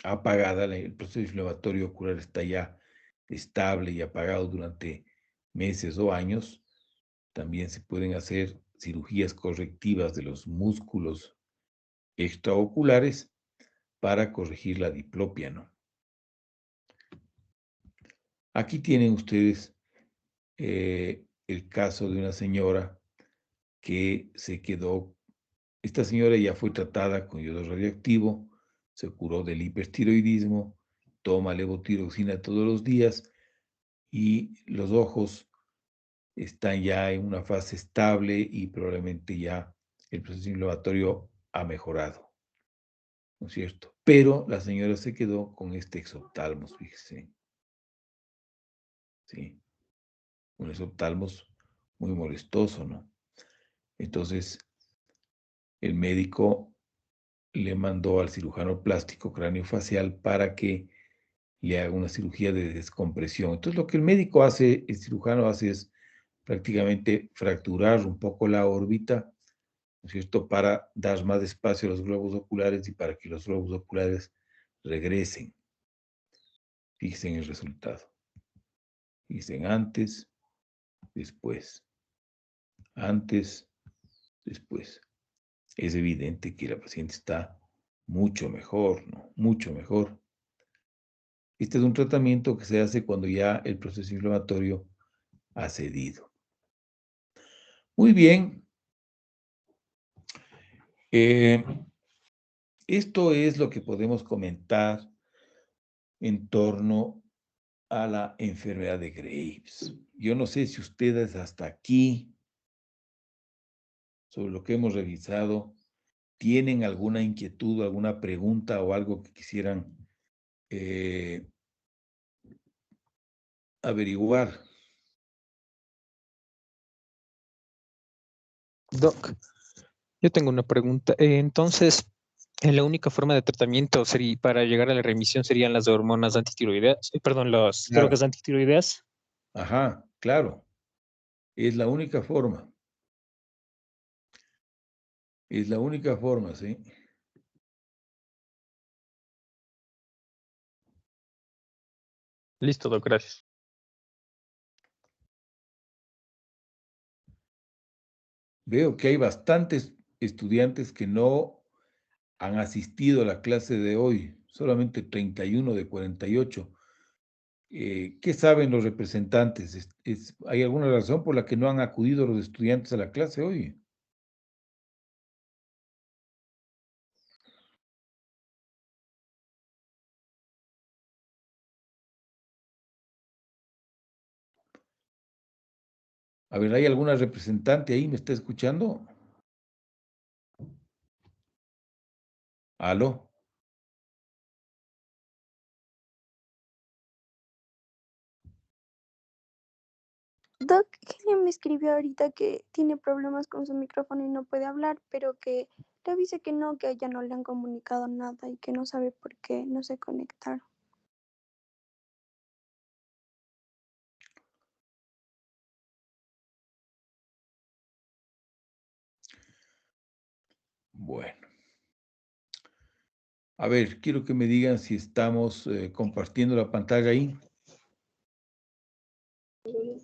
apagada, el proceso inflamatorio ocular está ya estable y apagado durante meses o años, también se pueden hacer cirugías correctivas de los músculos extraoculares para corregir la diplopia, ¿no? Aquí tienen ustedes el caso de una señora que se quedó. Esta señora ya fue tratada con yodo radioactivo, se curó del hipertiroidismo, toma levotiroxina todos los días y los ojos están ya en una fase estable y probablemente ya el proceso inflamatorio ha mejorado, ¿no es cierto? Pero la señora se quedó con este exoptalmos, fíjese, ¿sí? Un exoptalmos muy molestoso, ¿no? Entonces, el médico le mandó al cirujano plástico craneofacial para que le haga una cirugía de descompresión. Entonces, lo que el médico hace, el cirujano hace es prácticamente fracturar un poco la órbita, ¿no es cierto?, para dar más espacio a los globos oculares y para que los globos oculares regresen. Fíjense en el resultado. Fíjense en antes después. Antes, después. Es evidente que la paciente está mucho mejor, ¿no? Mucho mejor. Este es un tratamiento que se hace cuando ya el proceso inflamatorio ha cedido. Muy bien. Esto es lo que podemos comentar en torno a la enfermedad de Graves. Yo no sé si ustedes hasta aquí, sobre lo que hemos revisado, tienen alguna inquietud, alguna pregunta o algo que quisieran averiguar. Doc, yo tengo una pregunta. Entonces, la única forma de tratamiento sería, para llegar a la remisión serían las hormonas antitiroideas, perdón, las Claro. drogas antitiroideas. Ajá, claro. Es la única forma. Es la única forma, ¿sí? Listo, Doc, gracias. Veo que hay bastantes estudiantes que no han asistido a la clase de hoy, solamente 31 de 48. ¿Qué saben los representantes? ¿Hay alguna razón por la que no han acudido los estudiantes a la clase hoy? A ver, ¿hay alguna representante ahí? ¿Me está escuchando? ¿Aló? Doc, Helen me escribió ahorita que tiene problemas con su micrófono y no puede hablar, pero que le avise que no, que a ella no le han comunicado nada y que no sabe por qué no se conectaron. Bueno. A ver, quiero que me digan si estamos compartiendo la pantalla ahí.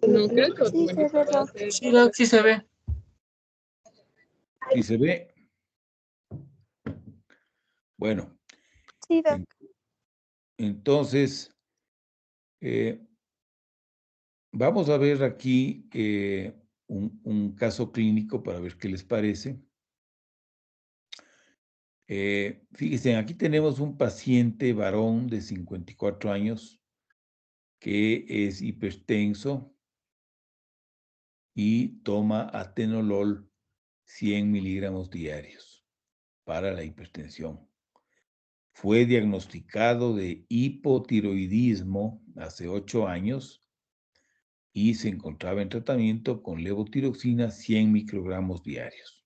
No creo que Sí, se ve, Doc. Sí, Doc, sí se ve. ¿Sí se ve? Bueno, Sí, Doc. entonces, vamos a ver aquí un caso clínico para ver qué les parece. Fíjense, aquí tenemos un paciente varón de 54 años que es hipertenso y toma atenolol 100 miligramos diarios para la hipertensión. Fue diagnosticado de hipotiroidismo hace 8 años y se encontraba en tratamiento con levotiroxina 100 microgramos diarios.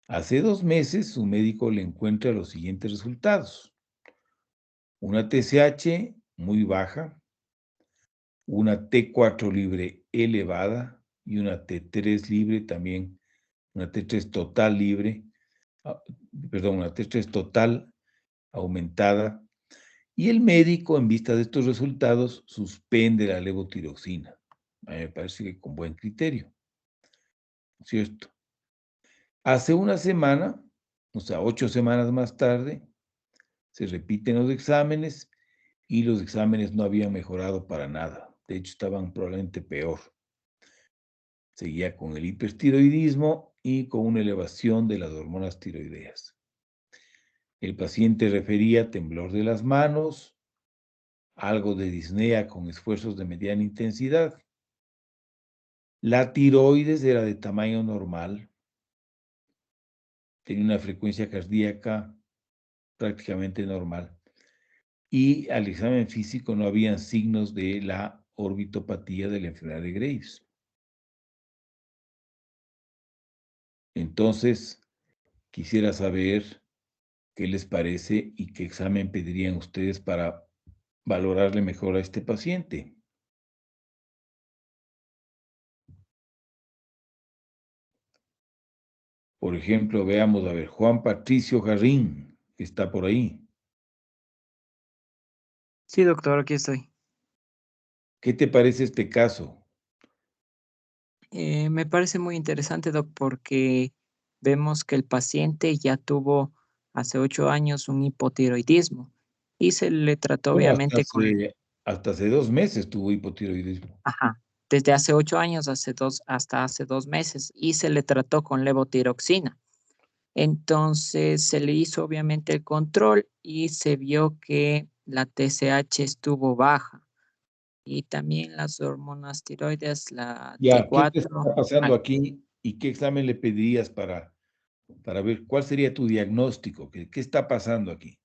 Hace 2 meses su médico le encuentra los siguientes resultados. Una TSH muy baja, una T4 libre elevada y una T3 libre también, una T3 total libre, una T3 total aumentada. Y el médico, en vista de estos resultados, suspende la levotiroxina. A mí me parece que con buen criterio, ¿cierto? Hace una semana, o sea, 8 semanas más tarde, se repiten los exámenes y los exámenes no habían mejorado para nada. De hecho, estaban probablemente peor. Seguía con el hipertiroidismo y con una elevación de las hormonas tiroideas. El paciente refería temblor de las manos, algo de disnea con esfuerzos de mediana intensidad. La tiroides era de tamaño normal, tenía una frecuencia cardíaca prácticamente normal y al examen físico no habían signos de la orbitopatía de la enfermedad de Graves. Entonces, quisiera saber qué les parece y qué examen pedirían ustedes para valorarle mejor a este paciente. Por ejemplo, veamos, a ver, Juan Patricio Jarrín, que está por ahí. Sí, doctor, aquí estoy. ¿Qué te parece este caso? Me parece muy interesante, Doc, porque vemos que el paciente ya tuvo hace 8 años un hipotiroidismo y se le trató Bueno, obviamente con, hasta hace 2 meses tuvo hipotiroidismo. ajá, desde hace 8 años, hasta hace 2 meses, y se le trató con levotiroxina. Entonces se le hizo obviamente el control y se vio que la TSH estuvo baja y también las hormonas tiroides, la Ya, ¿qué te T4. está pasando aquí y qué examen le pedirías para ver cuál sería tu diagnóstico? ¿Qué está pasando aquí?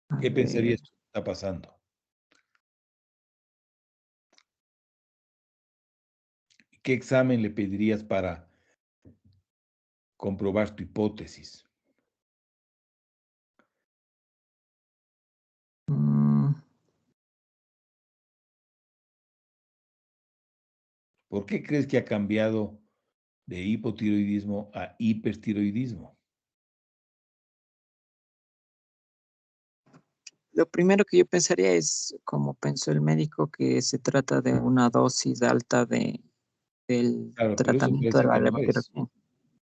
A ¿Qué ver, pensarías tú que está pasando? ¿Qué examen le pedirías para comprobar tu hipótesis? mm, ¿Por qué crees que ha cambiado de hipotiroidismo a hipertiroidismo? lo primero que yo pensaría es, como pensó el médico, que se trata de una dosis alta del Claro, pero eso tratamiento de parece la que no es, levotiroxina.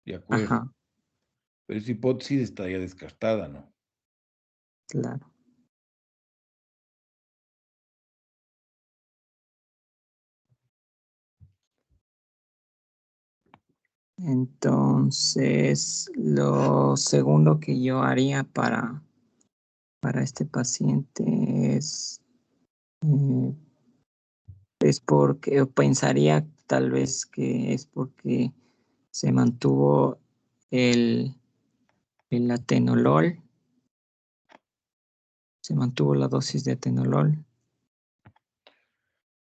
de acuerdo. Ajá, Pero esa hipótesis está ya descartada, ¿no? claro. Entonces, lo segundo que yo haría para este paciente eh, es porque, o pensaría tal vez que es porque se mantuvo el, el atenolol, se mantuvo la dosis de atenolol.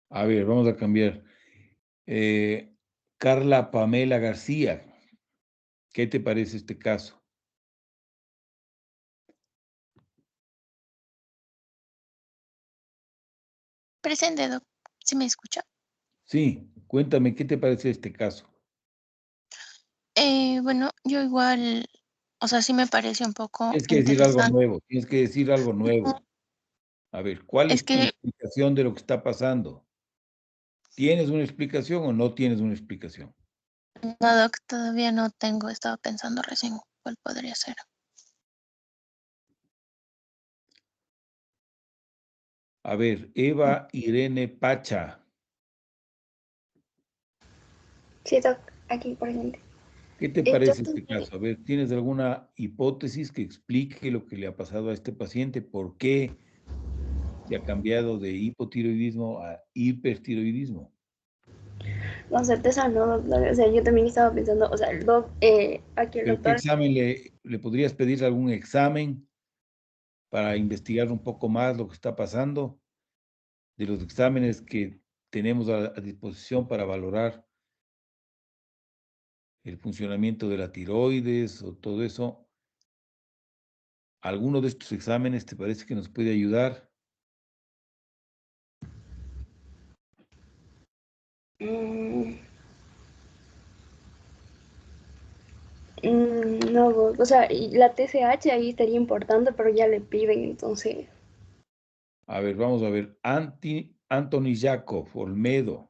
A ver, vamos a cambiar. Carla Pamela García, ¿qué te parece este caso? Presente, Doc. ¿Sí me escucha? Sí, cuéntame, ¿qué te parece este caso? Bueno, yo igual, o sea, sí me parece un poco Tienes que decir algo interesante. nuevo, tienes que decir algo Ujú. nuevo. A ver, ¿cuál Es es tu que, explicación de lo que está pasando? ¿Tienes una explicación o no tienes una explicación? no, Doc, todavía no tengo, estaba pensando recién cuál podría ser. A ver, Eva Irene Pacha, Sí, Doc, aquí presente. ¿qué te Yo parece este tenía, caso? A ver, ¿tienes alguna hipótesis que explique lo que le ha pasado a este paciente? ¿Por qué se ha cambiado de hipotiroidismo a hipertiroidismo? con certeza no, doctor. O sea, yo también estaba pensando, o sea, aquí el ¿Pero qué doctor, examen le podrías pedir algún examen para investigar un poco más lo que está pasando? De los exámenes que tenemos a disposición para valorar el funcionamiento de la tiroides o todo eso, ¿alguno de estos exámenes te parece que nos puede ayudar? mm, no, o sea, y la TSH ahí estaría importante, pero ya le piden, entonces, A ver, vamos a ver. Anthony Jacob Olmedo.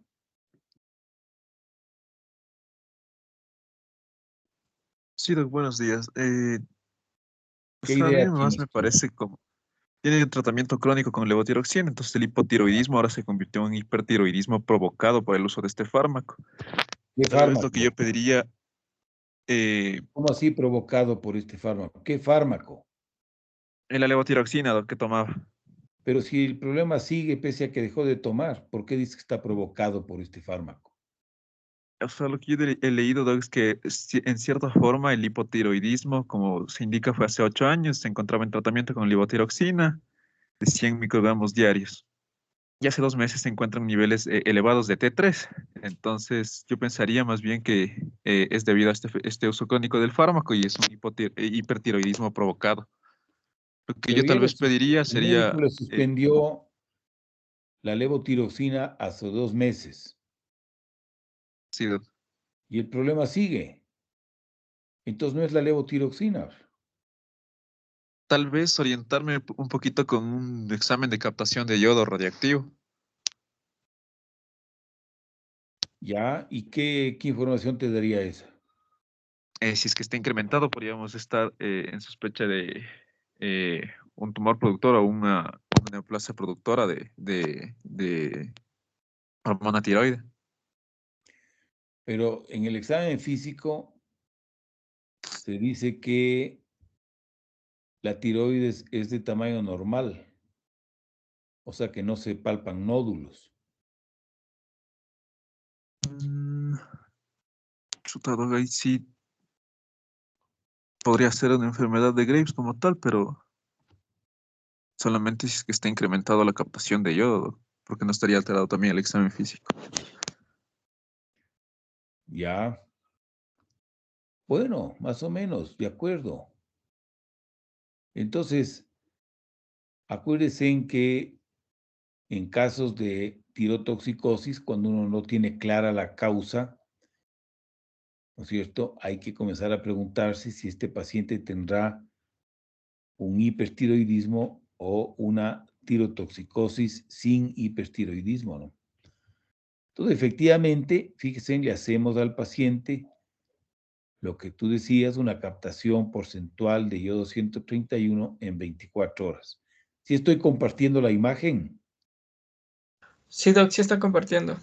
Sí, Doc, buenos días. ¿Qué Pues a mí idea más me tienes tú? parece como, tiene un tratamiento crónico con levotiroxina, entonces el hipotiroidismo ahora se convirtió en hipertiroidismo provocado por el uso de este fármaco. ¿Qué Tal vez lo que yo fármaco? pediría, eh, ¿Cómo así provocado por este fármaco? ¿Qué fármaco? en la levotiroxina, Doc, que tomaba. Pero si el problema sigue pese a que dejó de tomar, ¿por qué dices que está provocado por este fármaco? O sea, lo que yo he leído, Doc, es que en cierta forma el hipotiroidismo, como se indica, fue hace 8 años, se encontraba en tratamiento con levotiroxina de 100 microgramos diarios. Y hace 2 meses se encuentran niveles elevados de T3. Entonces, yo pensaría más bien que es debido a este uso crónico del fármaco y es un hipertiroidismo provocado. Lo que yo Pero ya tal vez pediría el médico sería, le suspendió la levotiroxina hace 2 meses sí, y el problema sigue. Entonces no es la levotiroxina. tal vez orientarme un poquito con un examen de captación de yodo radiactivo. Ya, ¿y qué información te daría esa? Si es que está incrementado, podríamos estar en sospecha de un tumor productor o una neoplasia productora de hormona tiroide. Pero en el examen físico se dice que la tiroides es de tamaño normal, o sea que no se palpan nódulos. Chuta, dog, ahí sí podría ser una enfermedad de Graves como tal, pero solamente si es que está incrementado la captación de yodo, porque no estaría alterado también el examen físico. Ya, bueno, más o menos, de acuerdo. Entonces, acuérdense en que en casos de tirotoxicosis, cuando uno no tiene clara la causa, ¿no es cierto? Hay que comenzar a preguntarse si este paciente tendrá un hipertiroidismo o una tirotoxicosis sin hipertiroidismo, ¿no? Entonces, efectivamente, fíjense, le hacemos al paciente lo que tú decías, una captación porcentual de yodo 131 en 24 horas. Si estoy compartiendo la imagen, Sí, Doc, sí está compartiendo.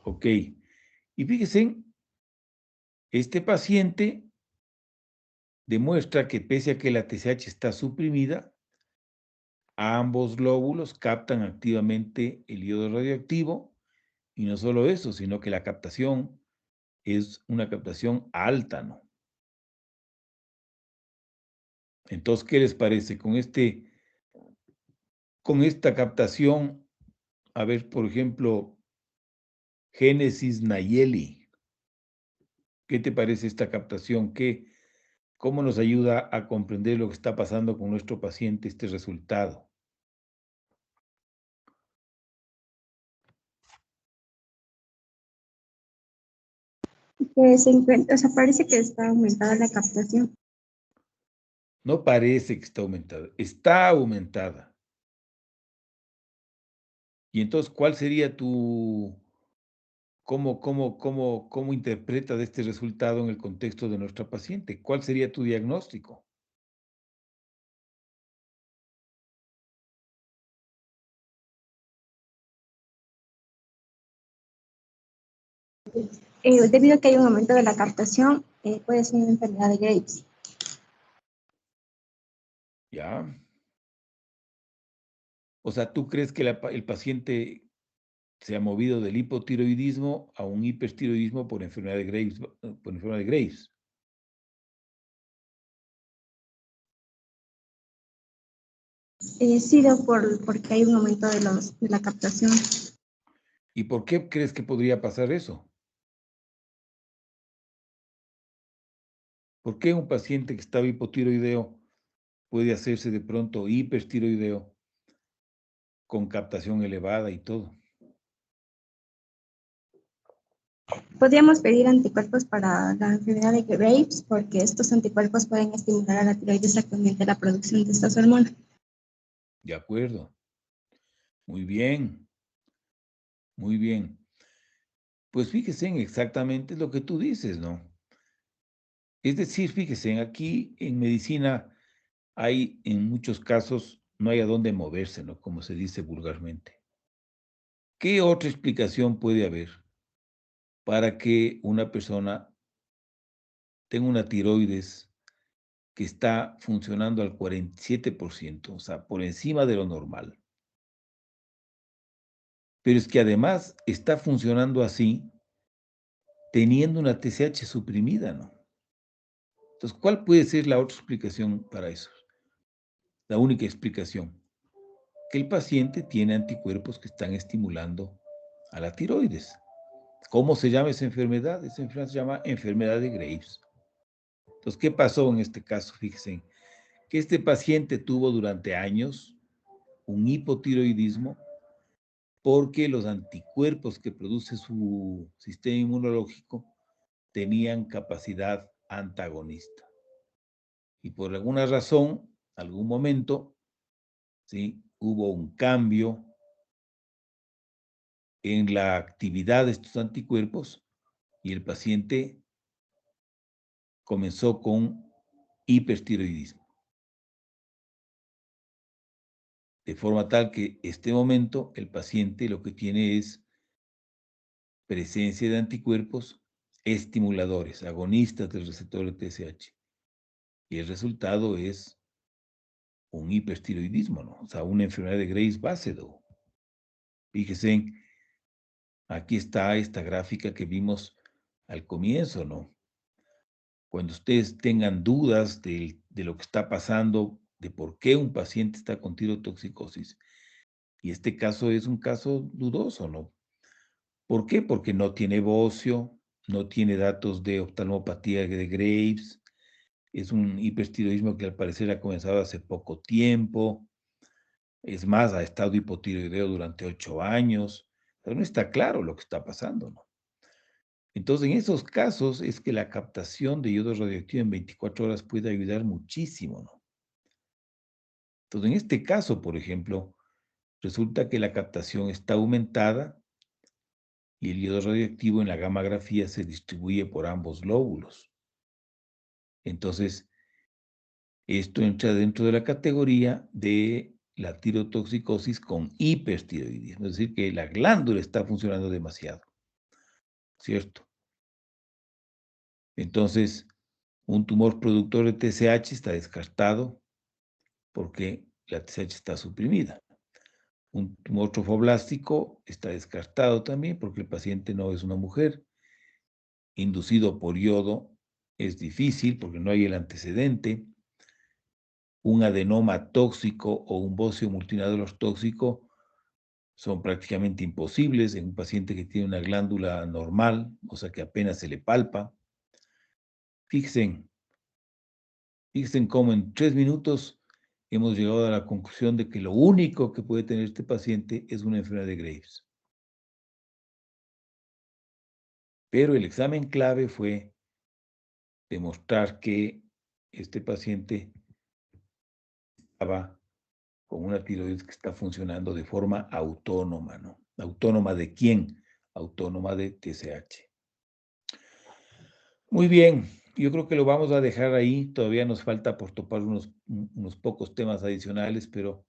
ok. Y fíjense, este paciente demuestra que pese a que la TSH está suprimida, ambos lóbulos captan activamente el yodo radioactivo y no solo eso, sino que la captación es una captación alta, ¿no? Entonces, ¿qué les parece? Con esta captación, a ver, por ejemplo, Génesis Nayeli, ¿qué te parece esta captación? ¿Cómo nos ayuda a comprender lo que está pasando con nuestro paciente, este resultado? Que se encuentra, o sea, parece que está aumentada la captación. No parece que está aumentada. Y entonces, ¿cuál sería cómo interpretas este resultado en el contexto de nuestra paciente? ¿Cuál sería tu diagnóstico? Debido a que hay un aumento de la captación, puede ser una enfermedad de Graves. ¿Ya? O sea, ¿tú crees que el paciente se ha movido del hipotiroidismo a un hipertiroidismo por enfermedad de Graves, por enfermedad de Graves? Sí, porque hay un aumento de la captación. ¿Y por qué crees que podría pasar eso? ¿Por qué un paciente que estaba hipotiroideo puede hacerse de pronto hipertiroideo con captación elevada y todo? Podríamos pedir anticuerpos para la enfermedad de Graves porque estos anticuerpos pueden estimular a la tiroides a que aumente la producción de estas hormonas. De acuerdo. Muy bien, muy bien. Pues fíjese en exactamente lo que tú dices, ¿no? Es decir, fíjese, aquí en medicina hay en muchos casos, no hay a dónde moverse, ¿no? Como se dice vulgarmente. ¿Qué otra explicación puede haber para que una persona tenga una tiroides que está funcionando al 47%, o sea, por encima de lo normal? Pero es que además está funcionando así teniendo una TSH suprimida, ¿no? Entonces, ¿cuál puede ser la otra explicación para eso? La única explicación, que el paciente tiene anticuerpos que están estimulando a la tiroides. ¿Cómo se llama esa enfermedad? Esa enfermedad se llama enfermedad de Graves. Entonces, ¿qué pasó en este caso? Fíjense, que este paciente tuvo durante años un hipotiroidismo porque los anticuerpos que produce su sistema inmunológico tenían capacidad antagonista. Y por alguna razón, algún momento, ¿sí? Hubo un cambio en la actividad de estos anticuerpos y el paciente comenzó con hipertiroidismo. De forma tal que este momento el paciente lo que tiene es presencia de anticuerpos estimuladores, agonistas del receptor de TSH. Y el resultado es un hipertiroidismo, ¿no? O sea, una enfermedad de Graves-Basedow. Fíjense, aquí está esta gráfica que vimos al comienzo, ¿no? Cuando ustedes tengan dudas de lo que está pasando, de por qué un paciente está con tirotoxicosis, y este caso es un caso dudoso, ¿no? ¿Por qué? Porque no tiene bocio, no tiene datos de oftalmopatía de Graves, es un hipertiroidismo que al parecer ha comenzado hace poco tiempo, es más, ha estado hipotiroideo durante 8 años, pero no está claro lo que está pasando, ¿no? Entonces, en esos casos es que la captación de yodo radioactivo en 24 horas puede ayudar muchísimo, ¿no? Entonces, en este caso, por ejemplo, resulta que la captación está aumentada y el yodo radioactivo en la gammagrafía se distribuye por ambos lóbulos. Entonces, esto entra dentro de la categoría de la tirotoxicosis con hipertiroidismo, es decir, que la glándula está funcionando demasiado, ¿cierto? Entonces, un tumor productor de TSH está descartado porque la TSH está suprimida. Un tumor trofoblástico está descartado también porque el paciente no es una mujer. Inducido por yodo es difícil porque no hay el antecedente. Un adenoma tóxico o un bocio multinodular tóxico son prácticamente imposibles en un paciente que tiene una glándula normal, o sea que apenas se le palpa. Fíjense cómo en 3 minutos hemos llegado a la conclusión de que lo único que puede tener este paciente es una enfermedad de Graves. Pero el examen clave fue demostrar que este paciente estaba con una tiroides que está funcionando de forma autónoma, ¿no? ¿Autónoma de quién? Autónoma de TSH. Muy bien, yo creo que lo vamos a dejar ahí. Todavía nos falta por topar unos pocos temas adicionales, pero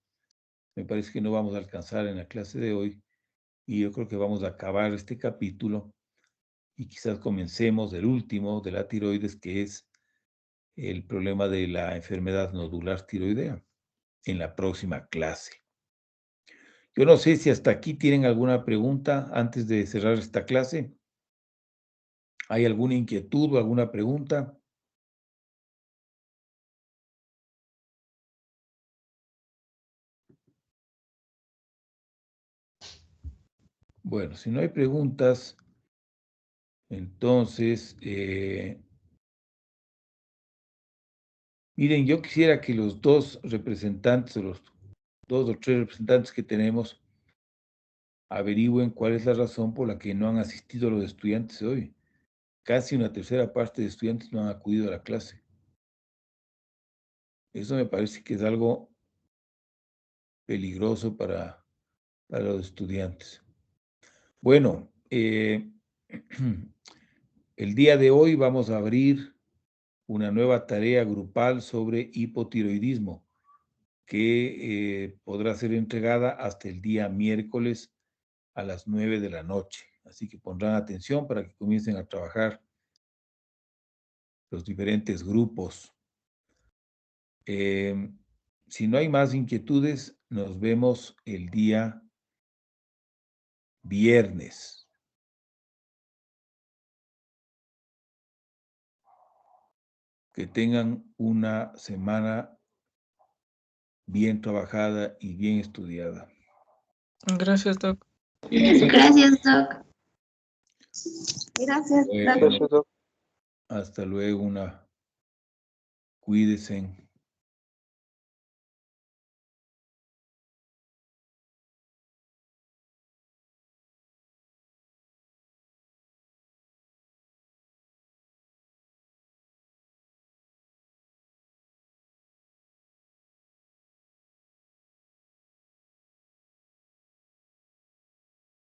me parece que no vamos a alcanzar en la clase de hoy. Y yo creo que vamos a acabar este capítulo y quizás comencemos el último de la tiroides, que es el problema de la enfermedad nodular tiroidea, en la próxima clase. Yo no sé si hasta aquí tienen alguna pregunta antes de cerrar esta clase. ¿Hay alguna inquietud o alguna pregunta? Bueno, si no hay preguntas, entonces, miren, yo quisiera que los dos representantes, o los 2 o 3 representantes que tenemos, averigüen cuál es la razón por la que no han asistido los estudiantes hoy. Casi una tercera parte de estudiantes no han acudido a la clase. Eso me parece que es algo peligroso para los estudiantes. Bueno, el día de hoy vamos a abrir una nueva tarea grupal sobre hipotiroidismo que podrá ser entregada hasta el día miércoles a las 9 de la noche. Así que pondrán atención para que comiencen a trabajar los diferentes grupos. Si no hay más inquietudes, nos vemos el día viernes. Que tengan una semana bien trabajada y bien estudiada. Gracias, Doc. Gracias, Doc. Gracias, Doc. Hasta luego, cuídense.